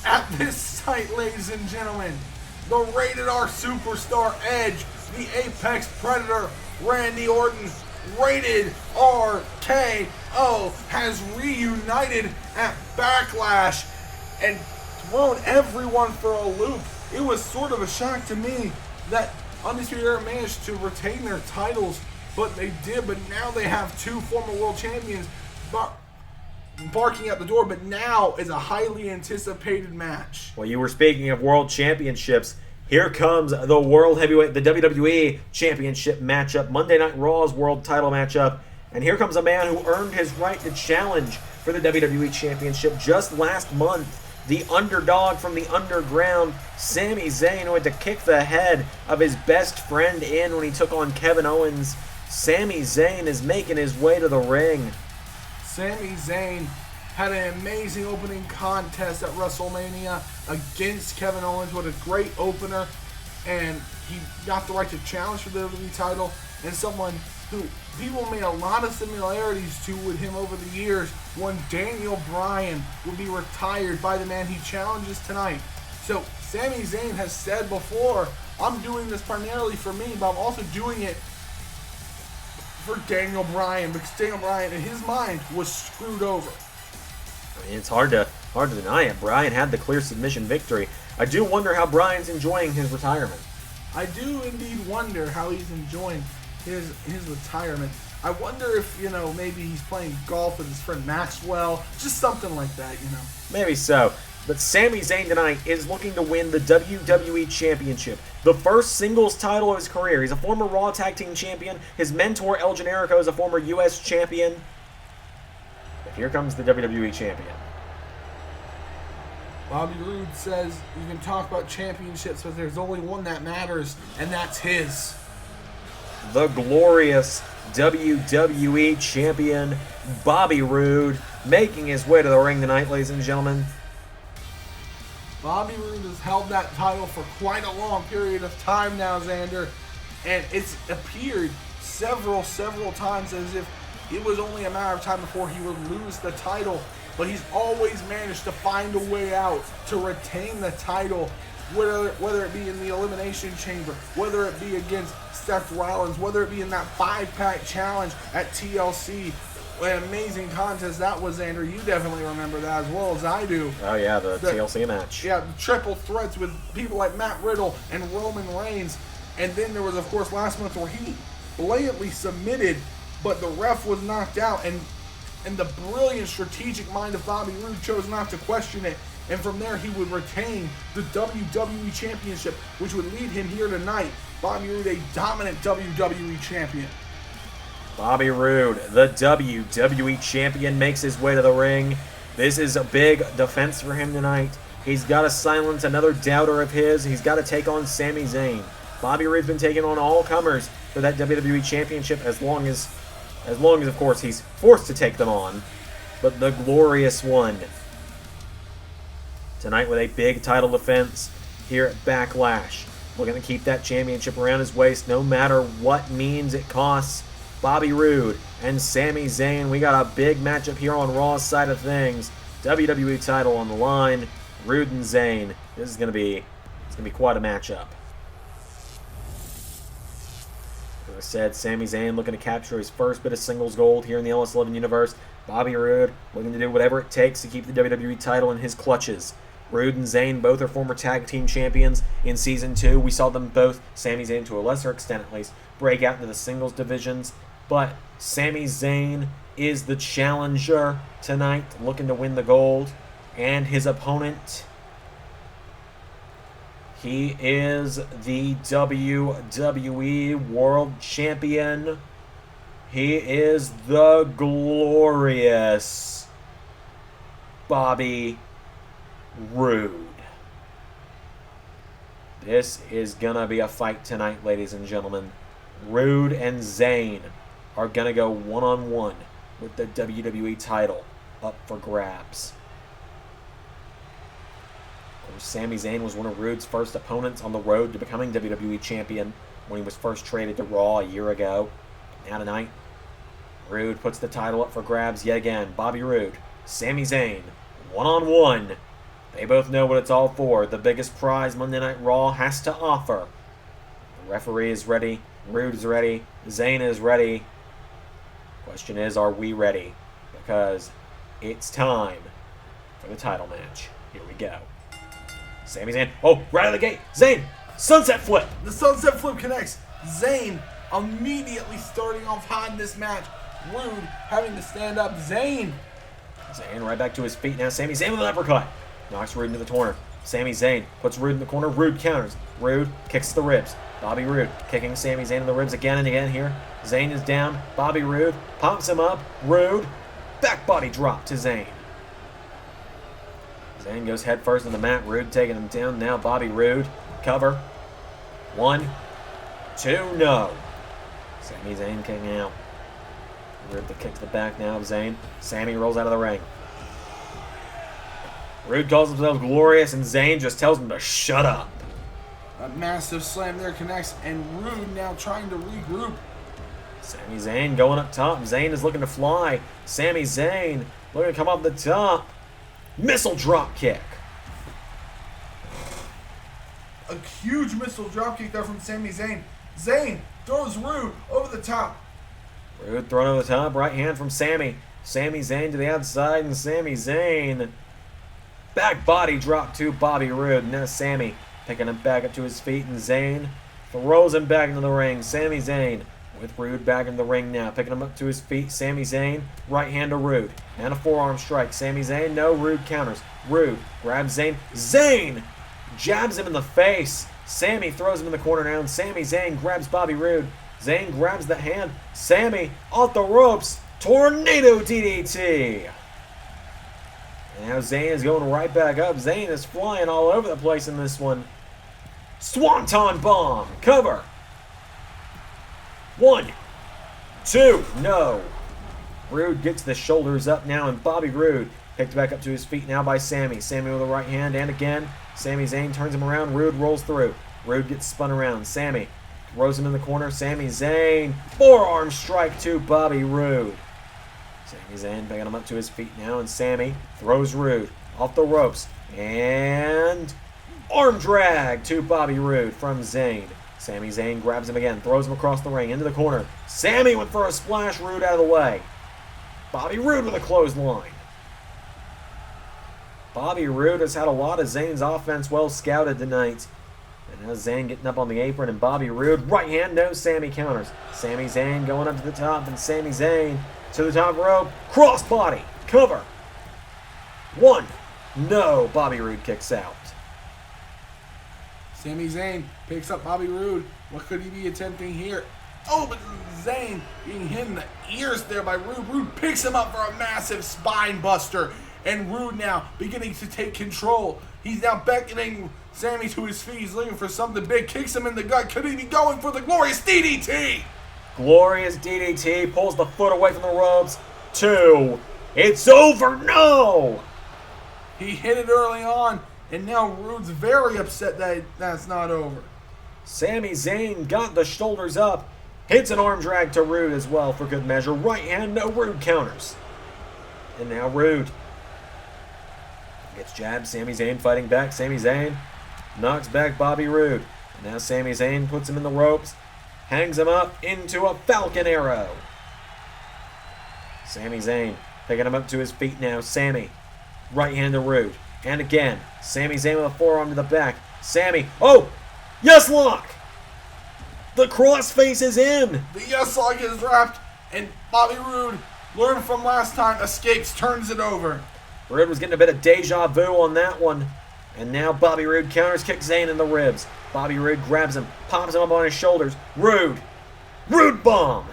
at this site, ladies and gentlemen. The Rated R Superstar Edge, the Apex Predator, Randy Orton, Rated RKO has reunited at Backlash and thrown everyone for a loop. It was sort of a shock to me that Undisputed Era managed to retain their titles, but they did. But now they have 2 former world champions barking at the door, but now is a highly anticipated match.
Well, you were speaking of world championships. Here comes the World Heavyweight, the WWE Championship matchup, Monday Night Raw's World Title matchup. And here comes a man who earned his right to challenge for the WWE Championship just last month. The underdog from the underground, Sami Zayn, who had to kick the head of his best friend in when he took on Kevin Owens. Sami Zayn is making his way to the ring.
Sami Zayn had an amazing opening contest at WrestleMania against Kevin Owens. What a great opener. And he got the right to challenge for the WWE title. And someone who people made a lot of similarities to with him over the years when Daniel Bryan will be retired by the man he challenges tonight. So Sami Zayn has said before, I'm doing this primarily for me, but I'm also doing it for Daniel Bryan, because Daniel Bryan, in his mind, was screwed over.
I mean, it's hard to deny it. Bryan had the clear submission victory. I do wonder how Bryan's enjoying his retirement.
I do indeed wonder how he's enjoying his retirement. I wonder if, maybe he's playing golf with his friend Maxwell, just something like that,
Maybe so. But Sami Zayn tonight is looking to win the WWE Championship, the first singles title of his career. He's a former Raw Tag Team Champion. His mentor, El Generico, is a former U.S. Champion. But here comes the WWE Champion.
Bobby Roode says you can talk about championships, but there's only one that matters, and that's his.
The glorious WWE Champion, Bobby Roode, making his way to the ring tonight, ladies and gentlemen.
Bobby Roode has held that title for quite a long period of time now, Xander, and it's appeared several times as if it was only a matter of time before he would lose the title, but he's always managed to find a way out to retain the title, whether it be in the Elimination Chamber, whether it be against Seth Rollins, whether it be in that 5-pack challenge at TLC. An amazing contest that was, Xander. You definitely remember that as well as I do.
Oh yeah, the TLC match.
Yeah, the triple threats with people like Matt Riddle and Roman Reigns. And then there was, of course, last month where he blatantly submitted, but the ref was knocked out. And the brilliant strategic mind of Bobby Roode chose not to question it. And from there, he would retain the WWE Championship, which would lead him here tonight. Bobby Roode, a dominant WWE Champion.
Bobby Roode, the WWE Champion, makes his way to the ring. This is a big defense for him tonight. He's got to silence another doubter of his. He's got to take on Sami Zayn. Bobby Roode's been taking on all comers for that WWE Championship as long as, of course, he's forced to take them on. But the glorious one tonight with a big title defense here at Backlash. Looking to keep that championship around his waist no matter what means it costs. Bobby Roode and Sami Zayn. We got a big matchup here on Raw's side of things. WWE title on the line. Roode and Zayn. This is gonna be quite a matchup. As I said, Sami Zayn looking to capture his first bit of singles gold here in the LS11 Universe. Bobby Roode looking to do whatever it takes to keep the WWE title in his clutches. Roode and Zayn both are former tag team champions in Season 2. We saw them both, Sami Zayn to a lesser extent at least, break out into the singles divisions. But Sami Zayn is the challenger tonight, looking to win the gold. And his opponent, he is the WWE World Champion. He is the glorious Bobby Roode. This is gonna be a fight tonight, ladies and gentlemen. Roode and Zayn are gonna go one-on-one with the WWE title up for grabs. Of course, Sami Zayn was one of Roode's first opponents on the road to becoming WWE champion when he was first traded to Raw a year ago. Now tonight, Roode puts the title up for grabs yet again. Bobby Roode, Sami Zayn, one-on-one. They both know what it's all for. The biggest prize Monday Night Raw has to offer. The referee is ready. Roode is ready. Zayn is ready. Question is, are we ready? Because it's time for the title match. Here we go. Sami Zayn. Oh, right out of the gate. Zayn. Sunset flip.
The sunset flip connects. Zayn immediately starting off hot in this match. Roode having to stand up. Zayn
right back to his feet now. Sami Zayn with an uppercut. Knocks Roode into the corner. Sami Zayn puts Roode in the corner. Roode counters. Roode kicks the ribs. Bobby Roode kicking Sami Zayn in the ribs again and again here. Zayn is down. Bobby Roode pops him up. Roode back body drop to Zayn. Zayn goes head first on the mat. Roode taking him down. Now Bobby Roode. Cover. 1, 2, no. Sami Zayn kicking out. Roode the kick to the back now of Zayn. Sami rolls out of the ring. Roode calls himself glorious, and Zayn just tells him to shut up.
A massive slam there connects, and Roode now trying to regroup.
Sami Zayn going up top. Zayn is looking to fly. Sami Zayn looking to come up the top. Missile drop kick.
A huge missile drop kick there from Sami Zayn. Zayn throws Roode over the top.
Roode thrown over the top. Right hand from Sami. Sami Zayn to the outside, and Sami Zayn back body drop to Bobby Roode. Now Sami picking him back up to his feet, and Zayn throws him back into the ring. Sami Zayn with Roode back in the ring now, picking him up to his feet. Sami Zayn, right hand to Roode. And a forearm strike. Sami Zayn, no. Roode counters. Roode grabs Zayn. Zayn jabs him in the face. Sami throws him in the corner now, and Sami Zayn grabs Bobby Roode. Zayn grabs the hand. Sami off the ropes. Tornado DDT. And now Zayn is going right back up. Zayn is flying all over the place in this one. Swanton bomb. Cover. 1, 2, no. Roode gets the shoulders up now, and Bobby Roode picked back up to his feet now by Sami. Sami with a right hand, and again, Sami Zayn turns him around. Roode rolls through. Roode gets spun around. Sami throws him in the corner. Sami Zayn, forearm strike to Bobby Roode. Sami Zayn picking him up to his feet now, and Sami throws Roode off the ropes. And arm drag to Bobby Roode from Zayn. Sami Zayn grabs him again, throws him across the ring, into the corner. Sami went for a splash, Roode out of the way. Bobby Roode with a clothesline. Bobby Roode has had a lot of Zayn's offense well scouted tonight. And now Zayn getting up on the apron, and Bobby Roode, right hand, no. Sami counters. Sami Zayn going up to the top, and Sami Zayn to the top rope. Crossbody. Cover. 1. No. Bobby Roode kicks out.
Sami Zayn picks up Bobby Roode. What could he be attempting here? Oh, but Zayn being hit in the ears there by Roode. Roode picks him up for a massive spine buster. And Roode now beginning to take control. He's now beckoning Sami to his feet. He's looking for something big. Kicks him in the gut. Could he be going for the glorious DDT?
Glorious DDT. Pulls the foot away from the ropes. 2. It's over. No!
He hit it early on. And now Roode's very upset that that's not over.
Sami Zayn got the shoulders up. Hits an arm drag to Roode as well for good measure. Right hand, no Roode counters. And now Roode gets jabbed. Sami Zayn fighting back. Sami Zayn knocks back Bobby Roode. And now Sami Zayn puts him in the ropes. Hangs him up into a Falcon Arrow. Sami Zayn picking him up to his feet now. Sami, right hand to Roode. And again, Sami Zayn with a forearm to the back. Sami, oh! Yes lock! The crossface is in!
The yes lock is wrapped, and Bobby Roode, learned from last time, escapes, turns it over.
Roode was getting a bit of deja vu on that one. And now Bobby Roode counters, kicks Zayn in the ribs. Bobby Roode grabs him, pops him up on his shoulders. Roode bomb!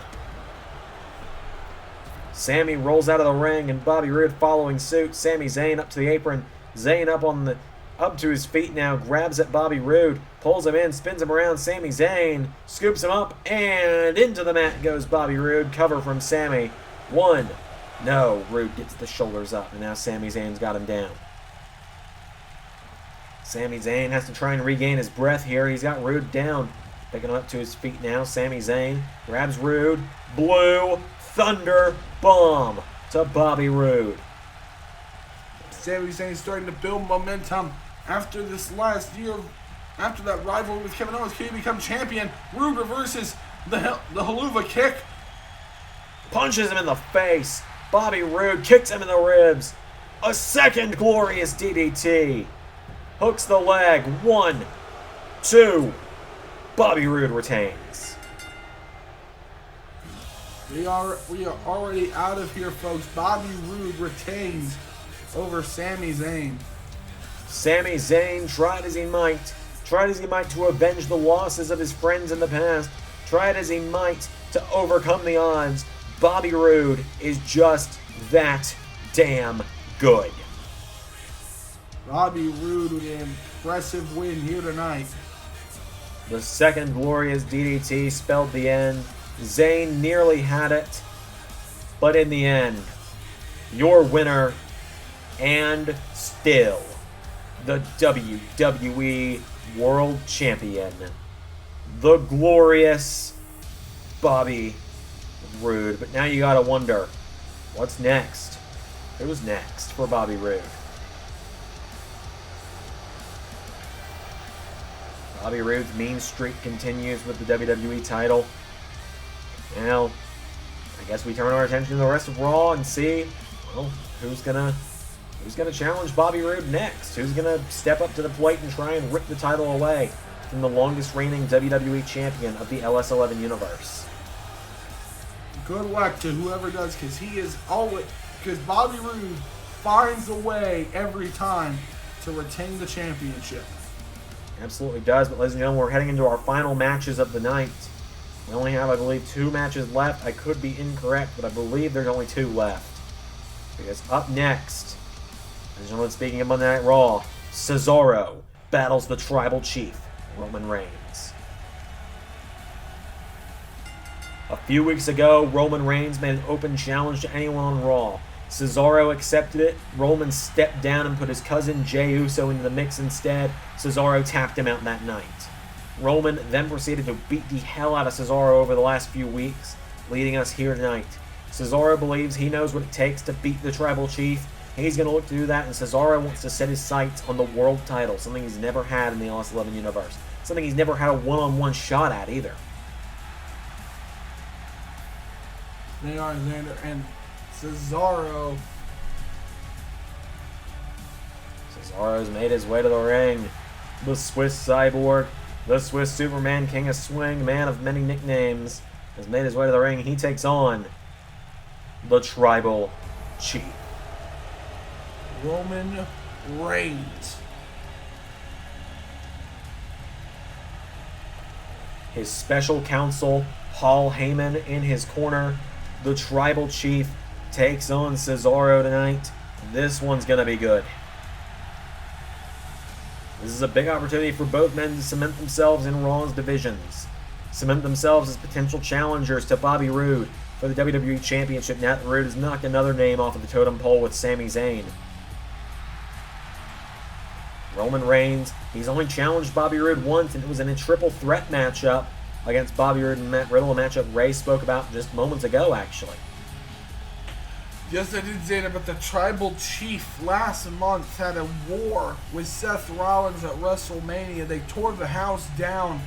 Sami rolls out of the ring, and Bobby Roode following suit. Sami Zayn up to the apron. Zayn up to his feet now, grabs at Bobby Roode, pulls him in, spins him around. Sami Zayn scoops him up, and into the mat goes Bobby Roode. Cover from Sami. One. No, Roode gets the shoulders up, and now Sami Zayn's got him down. Sami Zayn has to try and regain his breath here. He's got Roode down. Picking him up to his feet now. Sami Zayn grabs Roode. Blue Thunder Bomb to Bobby Roode.
Sami Zayn starting to build momentum after this last year. After that rivalry with Kevin Owens, can he become champion? Roode reverses the haluva kick.
Punches him in the face. Bobby Roode kicks him in the ribs. A second glorious DDT. Hooks the leg. 1, 2. Bobby Roode retains.
We are already out of here, folks. Bobby Roode retains over Sami Zayn.
Sami Zayn tried as he might to avenge the losses of his friends in the past. Tried as he might to overcome the odds. Bobby Roode is just that damn good.
Bobby Roode with an impressive win here tonight.
The second glorious DDT spelled the end. Zayn nearly had it, but in the end, your winner, and still the WWE World Champion, the glorious Bobby Roode. But now you gotta wonder, what's next? Who's next for Bobby Roode? Bobby Roode's mean streak continues with the WWE title. Now, I guess we turn our attention to the rest of Raw and see, well, who's gonna challenge Bobby Roode next? Who's gonna step up to the plate and try and rip the title away from the longest reigning WWE champion of the LS11 Universe?
Good luck to whoever does, because Bobby Roode finds a way every time to retain the championship.
Absolutely does, but ladies and gentlemen, we're heading into our final matches of the night. We only have, I believe, 2 matches left. I could be incorrect, but I believe there's only 2 left. Because up next, ladies and gentlemen, speaking of Monday Night Raw, Cesaro battles the Tribal Chief, Roman Reigns. A few weeks ago, Roman Reigns made an open challenge to anyone on Raw. Cesaro accepted it. Roman stepped down and put his cousin Jey Uso into the mix instead. Cesaro tapped him out that night. Roman then proceeded to beat the hell out of Cesaro over the last few weeks, leading us here tonight. Cesaro believes he knows what it takes to beat the Tribal Chief. He's going to look to do that, and Cesaro wants to set his sights on the world title, something he's never had in the LS11 Universe. Something he's never had a one-on-one shot at either.
They are Xander and Cesaro.
Cesaro's made his way to the ring. The Swiss Cyborg, the Swiss Superman, King of Swing, man of many nicknames, has made his way to the ring. He takes on the Tribal Chief,
Roman Reigns.
His special counsel, Paul Heyman, in his corner. The Tribal Chief takes on Cesaro tonight. This one's going to be good. This is a big opportunity for both men to cement themselves in Raw's divisions. Cement themselves as potential challengers to Bobby Roode for the WWE Championship now that Roode has knocked another name off of the totem pole with Sami Zayn. Roman Reigns, he's only challenged Bobby Roode once, and it was in a triple threat matchup against Bobby Roode and Matt Riddle, a matchup Ray spoke about just moments ago, actually.
Yes, I did say that, but the Tribal Chief last month had a war with Seth Rollins at WrestleMania. They tore the house down.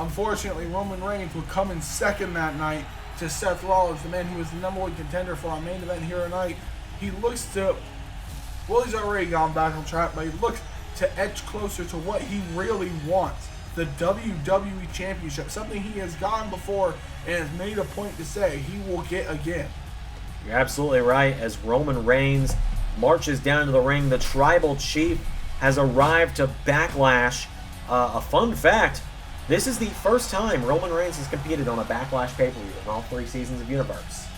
Unfortunately, Roman Reigns would come in second that night to Seth Rollins, the man who was the #1 contender for our main event here tonight. He looks to, well, he's already gone back on track, but he looks to edge closer to what he really wants, the WWE Championship, something he has gotten before and has made a point to say he will get again.
You're absolutely right. As Roman Reigns marches down to the ring, the Tribal Chief has arrived to Backlash. A fun fact, this is the first time Roman Reigns has competed on a Backlash pay-per-view in all 3 seasons of Universe.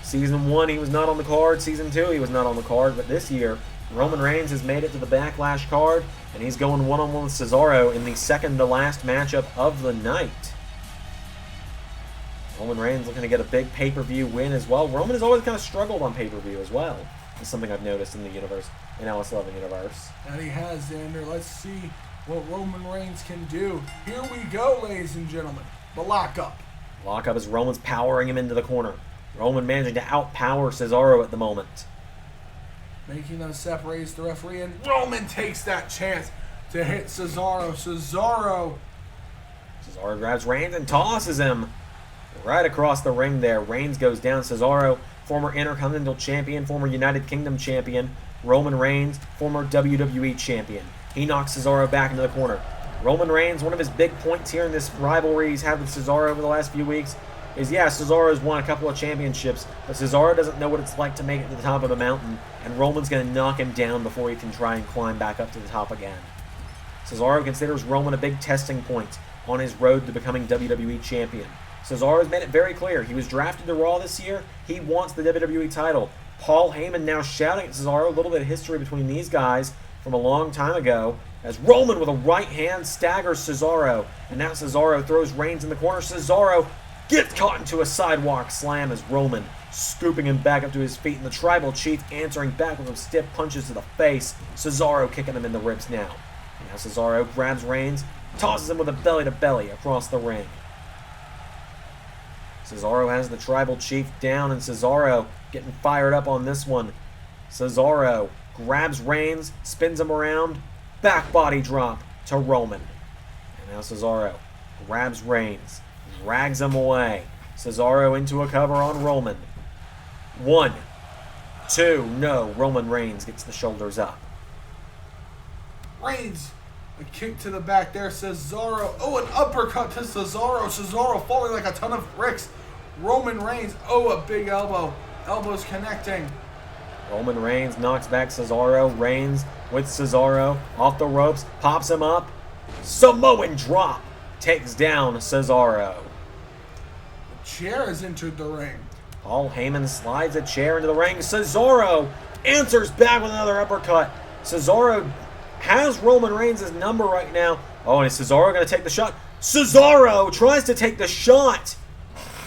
Season 1, he was not on the card. Season 2, he was not on the card. But this year, Roman Reigns has made it to the Backlash card, and he's going one-on-one with Cesaro in the second-to-last matchup of the night. Roman Reigns looking to get a big pay-per-view win as well. Roman has always kind of struggled on pay-per-view as well. It's something I've noticed in the universe, in LS11 Universe.
And he has, Xander. Let's see what Roman Reigns can do. Here we go, ladies and gentlemen. The lockup.
Lockup as Roman's powering him into the corner. Roman managing to outpower Cesaro at the moment.
Making them separate the referee, and Roman takes that chance to hit Cesaro. Cesaro
grabs Reigns and tosses him right across the ring there. Reigns goes down. Cesaro, former Intercontinental Champion, former United Kingdom Champion. Roman Reigns, former WWE Champion. He knocks Cesaro back into the corner. Roman Reigns, one of his big points here in this rivalry he's had with Cesaro over the last few weeks is, yeah, Cesaro's won a couple of championships, but Cesaro doesn't know what it's like to make it to the top of the mountain, and Roman's going to knock him down before he can try and climb back up to the top again. Cesaro considers Roman a big testing point on his road to becoming WWE Champion. Cesaro's made it very clear. He was drafted to Raw this year. He wants the WWE title. Paul Heyman now shouting at Cesaro. A little bit of history between these guys from a long time ago, as Roman with a right hand staggers Cesaro, and now Cesaro throws Reigns in the corner. Cesaro gets caught into a sidewalk slam as Roman scooping him back up to his feet, and the Tribal Chief answering back with some stiff punches to the face. Cesaro kicking him in the ribs now. And now Cesaro grabs Reigns, tosses him with a belly-to-belly across the ring. Cesaro has the Tribal Chief down, and Cesaro getting fired up on this one. Cesaro grabs Reigns, spins him around, back body drop to Roman. And now Cesaro grabs Reigns, drags him away. Cesaro into a cover on Roman. 1, 2, no. Roman Reigns gets the shoulders up.
Reigns, a kick to the back there. Cesaro, oh, an uppercut to Cesaro. Cesaro falling like a ton of bricks. Roman Reigns, oh, a big elbow. Elbows connecting.
Roman Reigns knocks back Cesaro. Reigns with Cesaro off the ropes, pops him up. Samoan drop takes down Cesaro.
The chair has entered the ring.
Paul Heyman slides a chair into the ring. Cesaro answers back with another uppercut. Cesaro has Roman Reigns' number right now. Oh, and is Cesaro going to take the shot? Cesaro tries to take the shot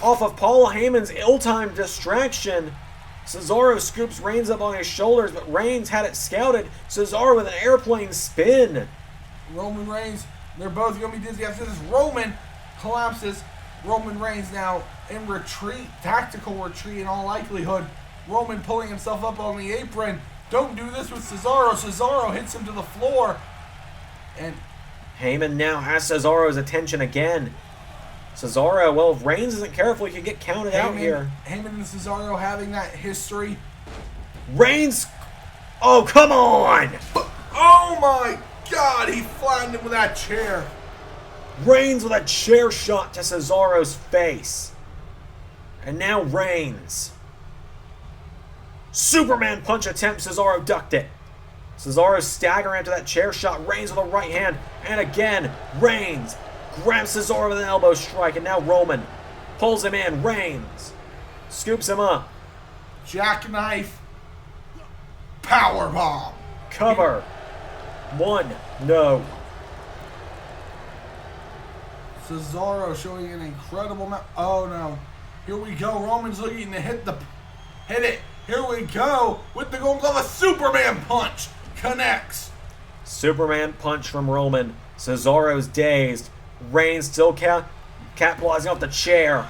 off of Paul Heyman's ill-timed distraction. Cesaro scoops Reigns up on his shoulders, but Reigns had it scouted. Cesaro with an airplane spin.
Roman Reigns, they're both going to be dizzy after this. Roman collapses. Roman Reigns now in retreat, tactical retreat in all likelihood. Roman pulling himself up on the apron. Don't do this with Cesaro. Cesaro hits him to the floor. And
Heyman now has Cesaro's attention again. Cesaro, well, if Reigns isn't careful, he could get counted out here.
Heyman and Cesaro having that history.
Reigns, oh, come on!
Oh my God, he flattened him with that chair.
Reigns with a chair shot to Cesaro's face. And now Reigns. Superman punch attempt, Cesaro ducked it. Cesaro staggering after that chair shot. Reigns with a right hand. And again, Reigns grabs Cesaro with an elbow strike. And now Roman pulls him in. Reigns scoops him up.
Jackknife. Powerbomb.
Cover. 1, no.
Cesaro showing an incredible oh no. Here we go. Roman's looking to hit it. Here we go with the Golden Glove, a Superman punch. connects.
Superman punch from Roman. Cesaro's dazed. Reigns still capitalizing off the chair.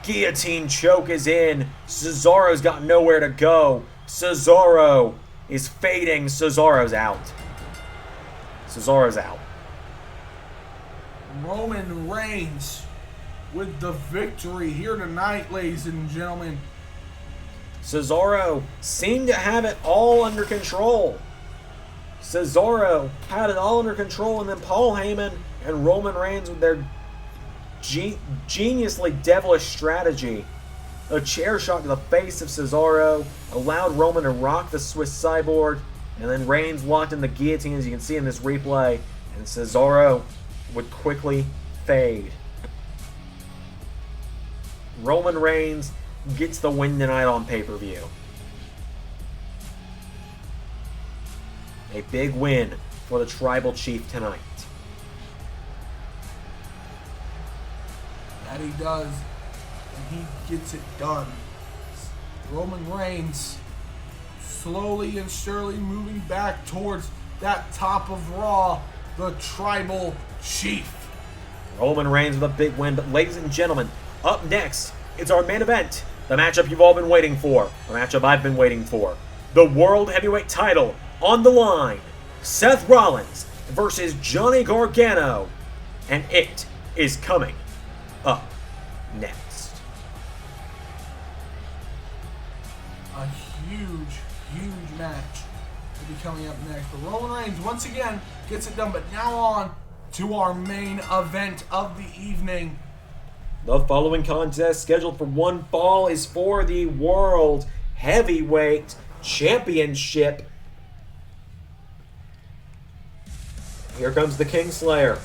Guillotine choke is in. Cesaro's got nowhere to go. Cesaro is fading. Cesaro's out. Cesaro's out.
Roman Reigns with the victory here tonight, ladies and gentlemen.
Cesaro seemed to have it all under control. Cesaro had it all under control, and then Paul Heyman and Roman Reigns with their geniusly devilish strategy. A chair shot to the face of Cesaro allowed Roman to rock the Swiss cyborg, and then Reigns locked in the guillotine, as you can see in this replay, and Cesaro would quickly fade. Roman Reigns gets the win tonight on pay-per-view. A big win for the Tribal Chief tonight.
That he does, and he gets it done. Roman Reigns slowly and surely moving back towards that top of Raw, the Tribal Chief.
Roman Reigns with a big win, but ladies and gentlemen, up next, it's our main event. The matchup you've all been waiting for. The matchup I've been waiting for. The World Heavyweight title on the line. Seth Rollins versus Johnny Gargano. And it is coming up next.
A huge, huge match will be coming up next. But Roman Reigns, once again, gets it done. But now on to our main event of the evening.
The following contest, scheduled for one fall, is for the World Heavyweight Championship. Here comes the Kingslayer.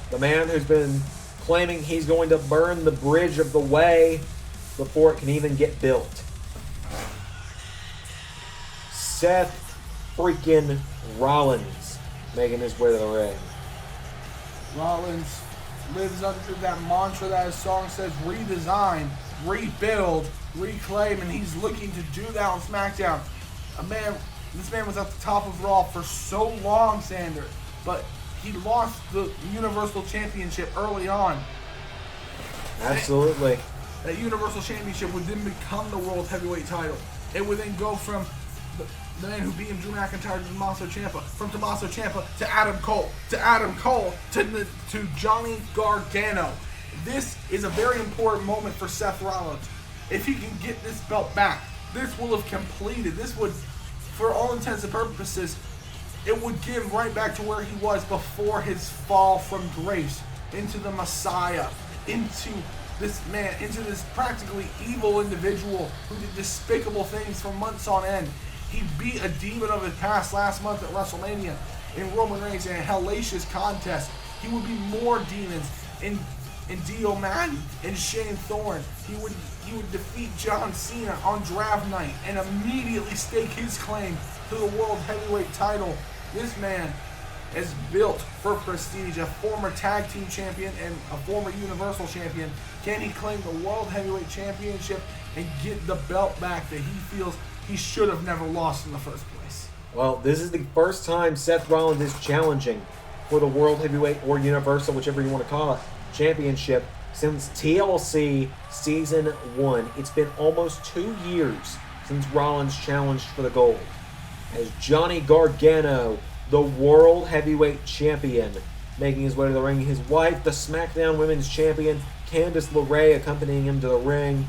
The man who's been claiming he's going to burn the bridge of the way before it can even get built. Seth freaking Rollins making his way to the ring.
Rollins lives under that mantra that his song says, redesign, rebuild, reclaim, and he's looking to do that on SmackDown. This man was at the top of Raw for so long, Sander, but he lost the Universal Championship early on.
Absolutely.
That Universal Championship would then become the World Heavyweight title. It would then go from the man who beat him, Drew McIntyre, to Tommaso Ciampa, from Tommaso Ciampa to Adam Cole, to Johnny Gargano. This is a very important moment for Seth Rollins. If he can get this belt back, this will have completed. This would, for all intents and purposes, it would get him right back to where he was before his fall from grace into the Messiah, into this man, into this practically evil individual who did despicable things for months on end. He beat a demon of his past last month at WrestleMania in Roman Reigns in a hellacious contest. He would be more demons in Dio Maddin and Shane Thorne. He would defeat John Cena on draft night and immediately stake his claim to the World Heavyweight title. This man is built for prestige, a former tag team champion and a former Universal champion. Can he claim the World Heavyweight Championship and get the belt back that he feels he should have never lost in the first place?
Well, this is the first time Seth Rollins is challenging for the World Heavyweight or Universal, whichever you want to call it, Championship since TLC Season 1. It's been almost 2 years since Rollins challenged for the gold. As Johnny Gargano, the World Heavyweight Champion, making his way to the ring. His wife, the SmackDown Women's Champion, Candice LeRae, accompanying him to the ring.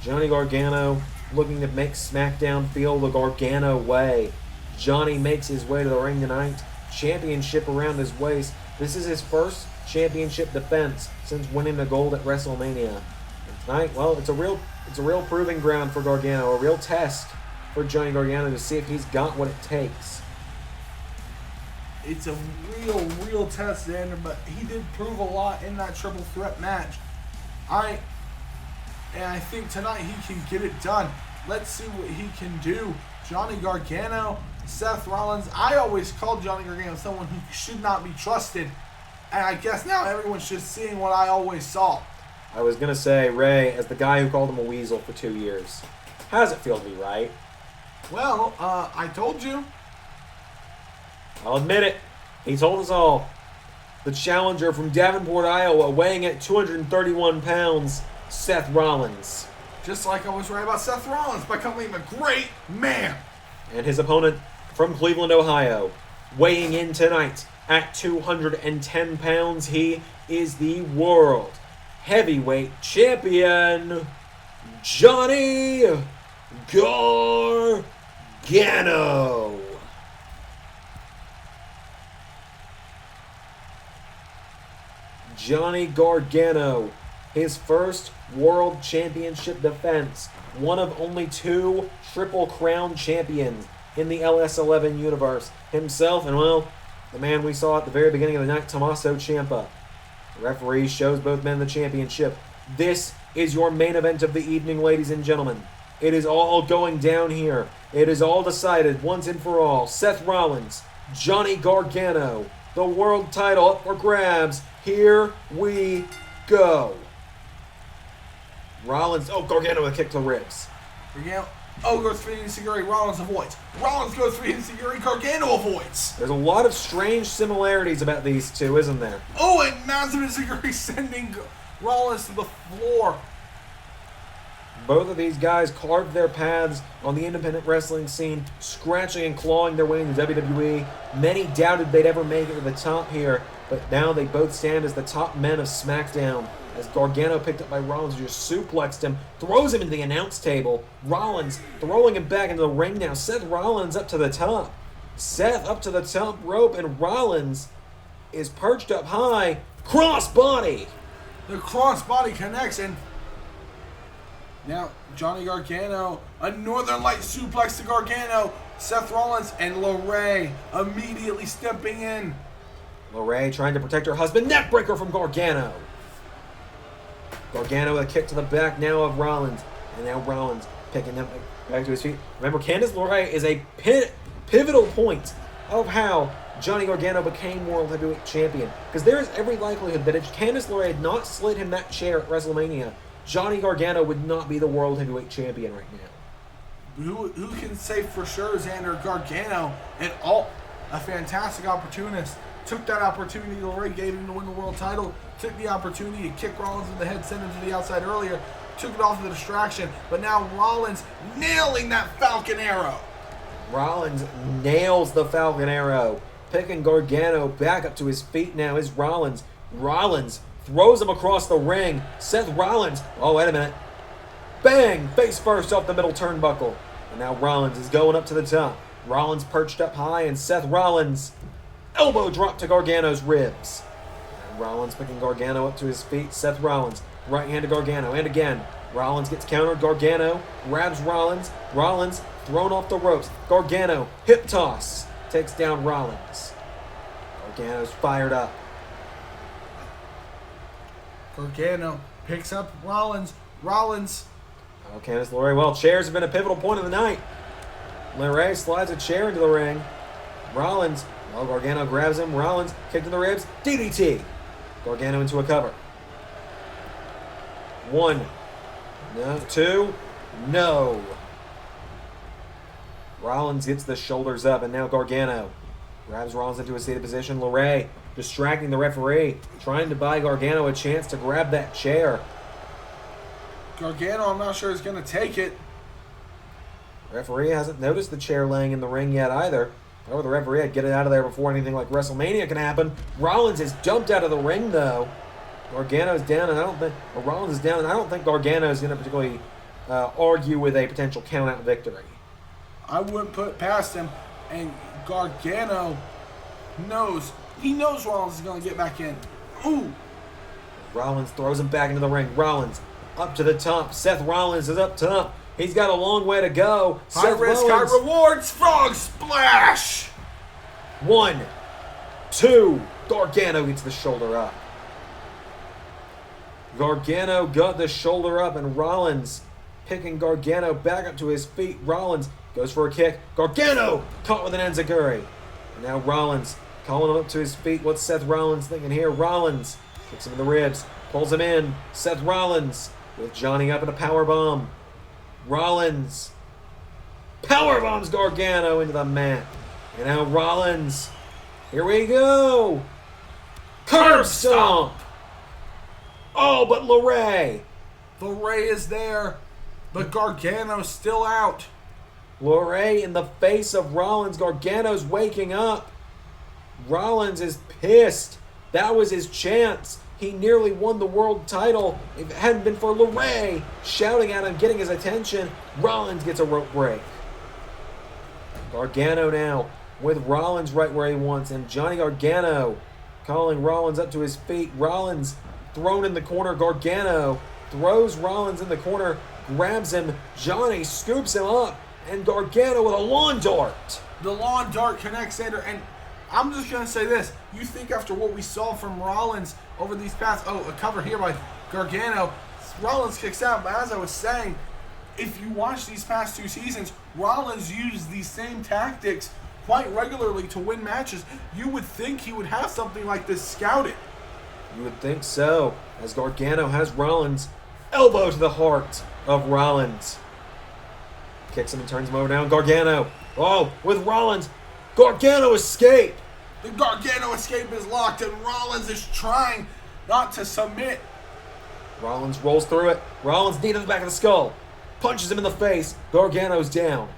Johnny Gargano looking to make SmackDown feel the Gargano way. Johnny makes his way to the ring tonight. Championship around his waist. This is his first championship defense since winning the gold at WrestleMania. And tonight, well, it's a real proving ground for Gargano, a real test for Johnny Gargano to see if he's got what it takes.
It's a real test, Xander, but he did prove a lot in that triple threat match. I think tonight he can get it done. Let's see what he can do. Johnny Gargano, Seth Rollins. I always called Johnny Gargano someone who should not be trusted. And I guess now everyone's just seeing what I always saw.
I was going to say, Ray, as the guy who called him a weasel for 2 years, how does it feel to be right?
Well, I told you.
I'll admit it. He told us all. The challenger from Davenport, Iowa, weighing at 231 pounds, Seth Rollins.
Just like I was right about Seth Rollins by calling him a great man.
And his opponent from Cleveland, Ohio, weighing in tonight at 210 pounds, he is the World Heavyweight Champion, Johnny Gargano. Johnny Gargano, his first World Championship defense, one of only 2 Triple Crown champions in the LS11 Universe, himself and, well, the man we saw at the very beginning of the night, Tommaso Ciampa. The referee shows both men the championship. This is your main event of the evening, ladies and gentlemen. It is all going down here. It is all decided once and for all. Seth Rollins, Johnny Gargano, the world title up for grabs. Here we go. Rollins, Gargano with a kick to the ribs.
Gargano, goes for the Insiguri, Rollins avoids. Rollins goes for the Insiguri, Gargano avoids.
There's a lot of strange similarities about these two, isn't there?
And massive Insiguri sending Rollins to the floor.
Both of these guys carved their paths on the independent wrestling scene, scratching and clawing their way into WWE. Many doubted they'd ever make it to the top here, but now they both stand as the top men of Smackdown. As Gargano, picked up by Rollins, just suplexed him, throws him into the announce table. Rollins throwing him back into the ring now. Seth Rollins up to the top. Seth up to the top rope, and Rollins is perched up high. Crossbody!
The crossbody connects, and now Johnny Gargano, a Northern Light suplex to Gargano. Seth Rollins and LeRae immediately stepping in.
LeRae trying to protect her husband. Neckbreaker from Gargano. Gargano with a kick to the back now of Rollins. And now Rollins picking him back to his feet. Remember, Candice LeRae is a pivotal point of how Johnny Gargano became World Heavyweight Champion. Because there is every likelihood that if Candice LeRae had not slid him that chair at WrestleMania, Johnny Gargano would not be the World Heavyweight Champion right now.
Who can say for sure Xander Gargano, a fantastic opportunist, took that opportunity LeRae gave him to win the world title, took the opportunity to kick Rollins in the head, send him to the outside earlier, took it off the distraction, but now Rollins nailing that Falcon Arrow.
Rollins nails the Falcon Arrow, picking Gargano back up to his feet now is Rollins. Rollins throws him across the ring. Seth Rollins, wait a minute. Bang! Face first off the middle turnbuckle. And now Rollins is going up to the top. Rollins perched up high, and Seth Rollins elbow drop to Gargano's ribs. And Rollins picking Gargano up to his feet. Seth Rollins, right hand to Gargano, and again. Rollins gets countered. Gargano grabs Rollins. Rollins thrown off the ropes. Gargano, hip toss, takes down Rollins. Gargano's fired up.
Gargano picks up Rollins. Rollins.
Candice LeRae. Well, chairs have been a pivotal point of the night. LeRae slides a chair into the ring. Rollins. Gargano grabs him. Rollins, kick to the ribs. DDT. Gargano into a cover. 1. No. 2. No. Rollins gets the shoulders up, and now Gargano grabs Rollins into a seated position. LeRae distracting the referee, trying to buy Gargano a chance to grab that chair.
Gargano, I'm not sure is going to take it.
Referee hasn't noticed the chair laying in the ring yet either. However, the referee had to get it out of there before anything like WrestleMania can happen. Rollins is dumped out of the ring, though. Gargano's down, and Rollins is down, and I don't think Gargano is going to particularly argue with a potential count-out victory.
I wouldn't put it past him, and Gargano knows. He knows Rollins is going to get back in. Ooh!
Rollins throws him back into the ring. Rollins up to the top. Seth Rollins is up top. He's got a long way to go.
High risk, high rewards. Frog splash!
1, 2. Gargano gets the shoulder up. Gargano got the shoulder up, and Rollins picking Gargano back up to his feet. Rollins goes for a kick. Gargano caught with an enziguri. And now Rollins calling him up to his feet. What's Seth Rollins thinking here? Rollins kicks him in the ribs, pulls him in. Seth Rollins with Johnny up in a powerbomb. Rollins powerbombs Gargano into the mat. And now Rollins Here we go. Curb stomp. Oh, but LeRae.
LeRae is there, but Gargano's still out.
LeRae in the face of Rollins. Gargano's waking up. Rollins is pissed. That was his chance. He nearly won the world title. If it hadn't been for LeRae shouting at him, getting his attention, Rollins gets a rope break. Gargano now with Rollins right where he wants him. Johnny Gargano calling Rollins up to his feet. Rollins thrown in the corner. Gargano throws Rollins in the corner, grabs him. Johnny scoops him up, and Gargano with a lawn dart.
The lawn dart connects Xander, and I'm just going to say this. You think after what we saw from Rollins over these past... Oh, a cover here by Gargano. Rollins kicks out, but as I was saying, if you watch these past 2 seasons, Rollins used these same tactics quite regularly to win matches. You would think he would have something like this scouted.
You would think so, as Gargano has Rollins. Elbow to the heart of Rollins. Kicks him and turns him over down. Gargano. Oh, with Rollins. Gargano escape.
The Gargano escape is locked, and Rollins is trying not to submit.
Rollins rolls through it. Rollins knee to the back of the skull. Punches him in the face. Gargano's down.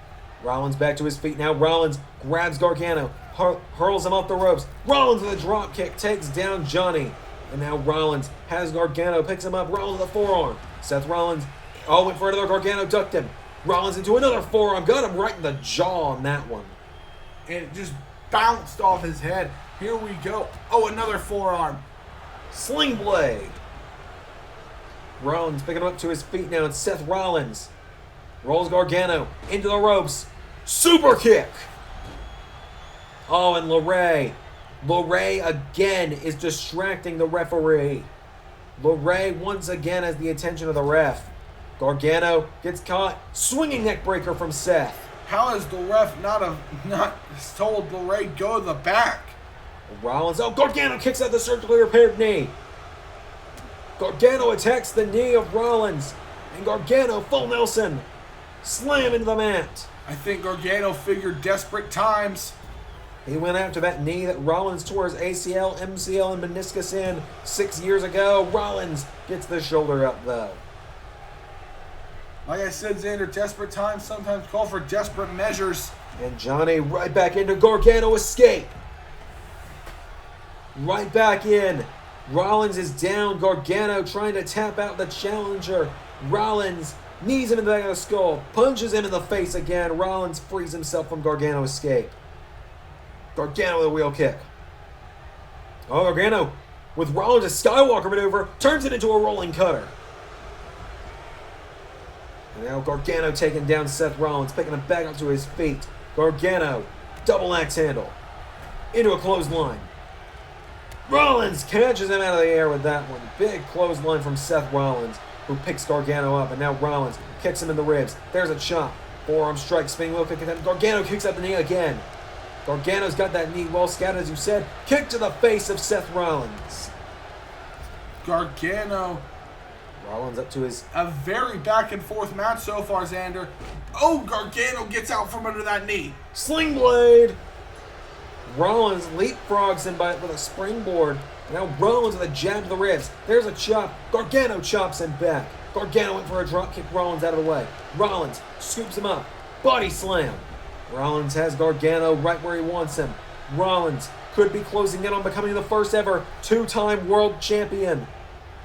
Rollins back to his feet now. Rollins grabs Gargano. Hurls him off the ropes. Rollins with a drop kick takes down Johnny. And now Rollins has Gargano. Picks him up. Rollins with a forearm. Seth Rollins. Oh, went for another. Gargano ducked him. Rollins into another forearm. Got him right in the jaw on that one.
And it just bounced off his head. Here we go. Oh, another forearm.
Sling blade. Rollins picking him up to his feet now. It's Seth Rollins. Rolls Gargano into the ropes. Super kick. Oh, and LeRae. LeRae again is distracting the referee. LeRae once again has the attention of the ref. Gargano gets caught. Swinging neck breaker from Seth.
How has the ref not told LeRae go to the back?
Rollins. Oh, Gargano kicks out the surgically repaired knee. Gargano attacks the knee of Rollins. And Gargano full Nelson. Slam into the mat.
I think Gargano figured desperate times.
He went after that knee that Rollins tore his ACL, MCL, and meniscus in 6 years ago. Rollins gets the shoulder up, though.
Like I said, Xander, desperate times sometimes call for desperate measures.
And Johnny right back into Gargano escape. Right back in. Rollins is down. Gargano trying to tap out the challenger. Rollins knees him in the back of the skull. Punches him in the face again. Rollins frees himself from Gargano escape. Gargano with a wheel kick. Oh, Gargano with Rollins' Skywalker maneuver turns it into a rolling cutter. And now Gargano taking down Seth Rollins, picking him back up to his feet. Gargano, double axe handle, into a clothesline. Rollins catches him out of the air with that one. Big clothesline from Seth Rollins, who picks Gargano up, and now Rollins kicks him in the ribs. There's a chop. Forearm strike, spinning wheel kick, and then Gargano kicks out the knee again. Gargano's got that knee well scouted, as you said. Kick to the face of Seth Rollins.
Gargano.
Rollins up to his...
A very back and forth match so far, Xander. Oh, Gargano gets out from under that knee.
Sling blade. Rollins leapfrogs him with a springboard. Now Rollins with a jab to the ribs. There's a chop. Gargano chops him back. Gargano went for a drop kick. Rollins out of the way. Rollins scoops him up. Body slam. Rollins has Gargano right where he wants him. Rollins could be closing in on becoming the first ever 2-time world champion.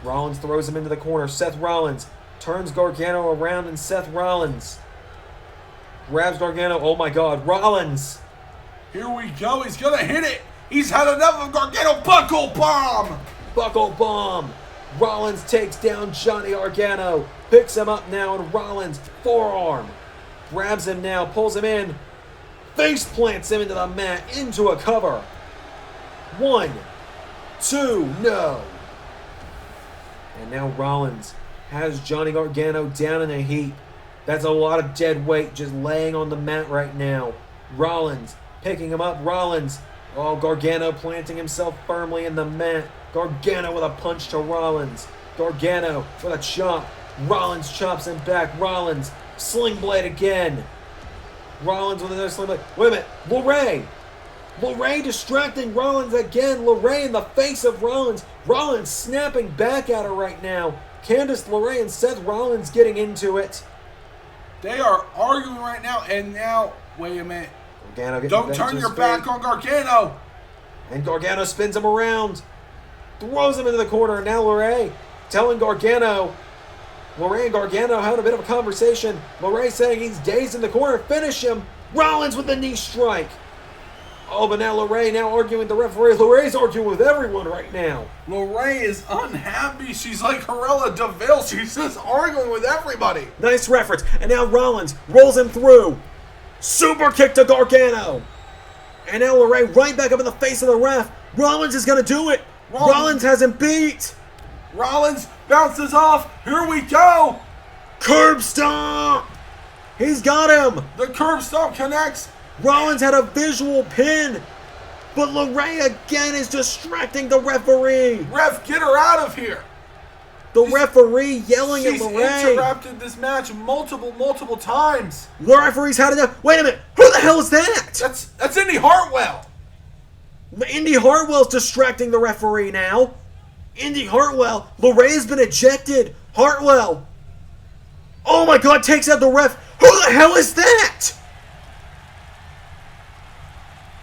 Rollins throws him into the corner. Seth Rollins turns Gargano around, and Seth Rollins grabs Gargano. Oh my God, Rollins.
Here we go. He's going to hit it. He's had enough of Gargano. Buckle bomb.
Buckle bomb. Rollins takes down Johnny Gargano. Picks him up now, and Rollins forearm. Grabs him now, pulls him in. Face plants him into the mat, into a cover. 1, 2, no. And now Rollins has Johnny Gargano down in a heap. That's a lot of dead weight just laying on the mat right now. Rollins picking him up. Rollins. Oh, Gargano planting himself firmly in the mat. Gargano with a punch to Rollins. Gargano with a chop. Rollins chops him back. Rollins sling blade again. Rollins with another sling blade. Wait a minute. LeRae. LeRae distracting Rollins again. LeRae in the face of Rollins. Rollins snapping back at her right now. Candice LeRae and Seth Rollins getting into it.
They are arguing right now, and now, wait a minute.
Gargano
Don't turn your back on Gargano.
And Gargano spins him around. Throws him into the corner. And now LeRae telling Gargano. LeRae and Gargano had a bit of a conversation. LeRae saying he's dazed in the corner. Finish him. Rollins with the knee strike. Oh, but now LeRae now arguing with the referee. LeRae's arguing with everyone right now.
LeRae is unhappy. She's like Corella DeVille. She's just arguing with everybody.
Nice reference. And now Rollins rolls him through. Super kick to Gargano. And now LeRae right back up in the face of the ref. Rollins is going to do it. Rollins has him beat.
Rollins bounces off. Here we go.
Curb stomp. He's got him.
The curb stomp connects.
Rollins had a visual pin. But LeRae again is distracting the referee.
Ref, get her out of here.
The referee yelling at
She's
LeRae.
interrupted this match multiple times.
The referee's had enough. Wait a minute. Who the hell is that?
That's Indy Hartwell.
Indy Hartwell's distracting the referee now. Indy Hartwell. LeRae's been ejected. Hartwell. Oh my God, takes out the ref. Who the hell is that?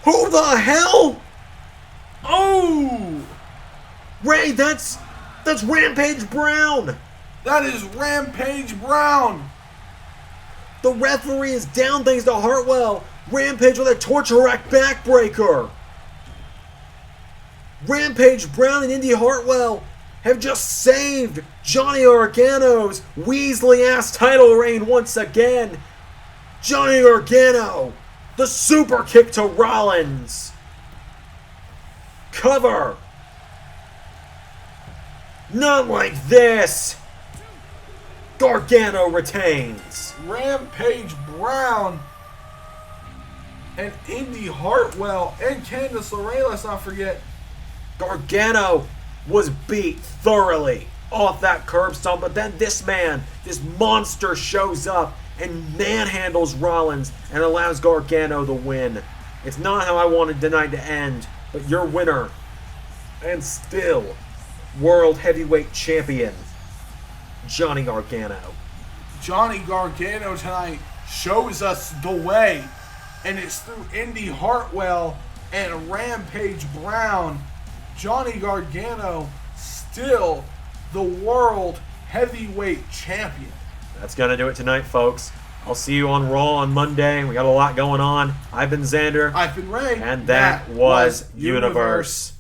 Who the hell?
Oh!
Ray, that's Rampage Brown.
That is Rampage Brown.
The referee is down thanks to Hartwell. Rampage with a torture rack backbreaker. Rampage Brown and Indy Hartwell have just saved Johnny Gargano's Weasley-ass title reign once again. Johnny Gargano, the super kick to Rollins. Cover. Not like this. Gargano retains.
Rampage Brown and Indy Hartwell and Candice LeRae, let's not forget.
Gargano was beat thoroughly off that curb stomp, but then this monster shows up and manhandles Rollins and allows Gargano the win. It's not how I wanted tonight to end, but your winner and still World Heavyweight Champion, Johnny Gargano.
Johnny Gargano tonight shows us the way, and it's through Indy Hartwell and Rampage Brown. Johnny Gargano still the World Heavyweight Champion.
That's going to do it tonight, folks. I'll see you on Raw on Monday. We got a lot going on. I've been Xander.
I've been Ray.
And that was Universe.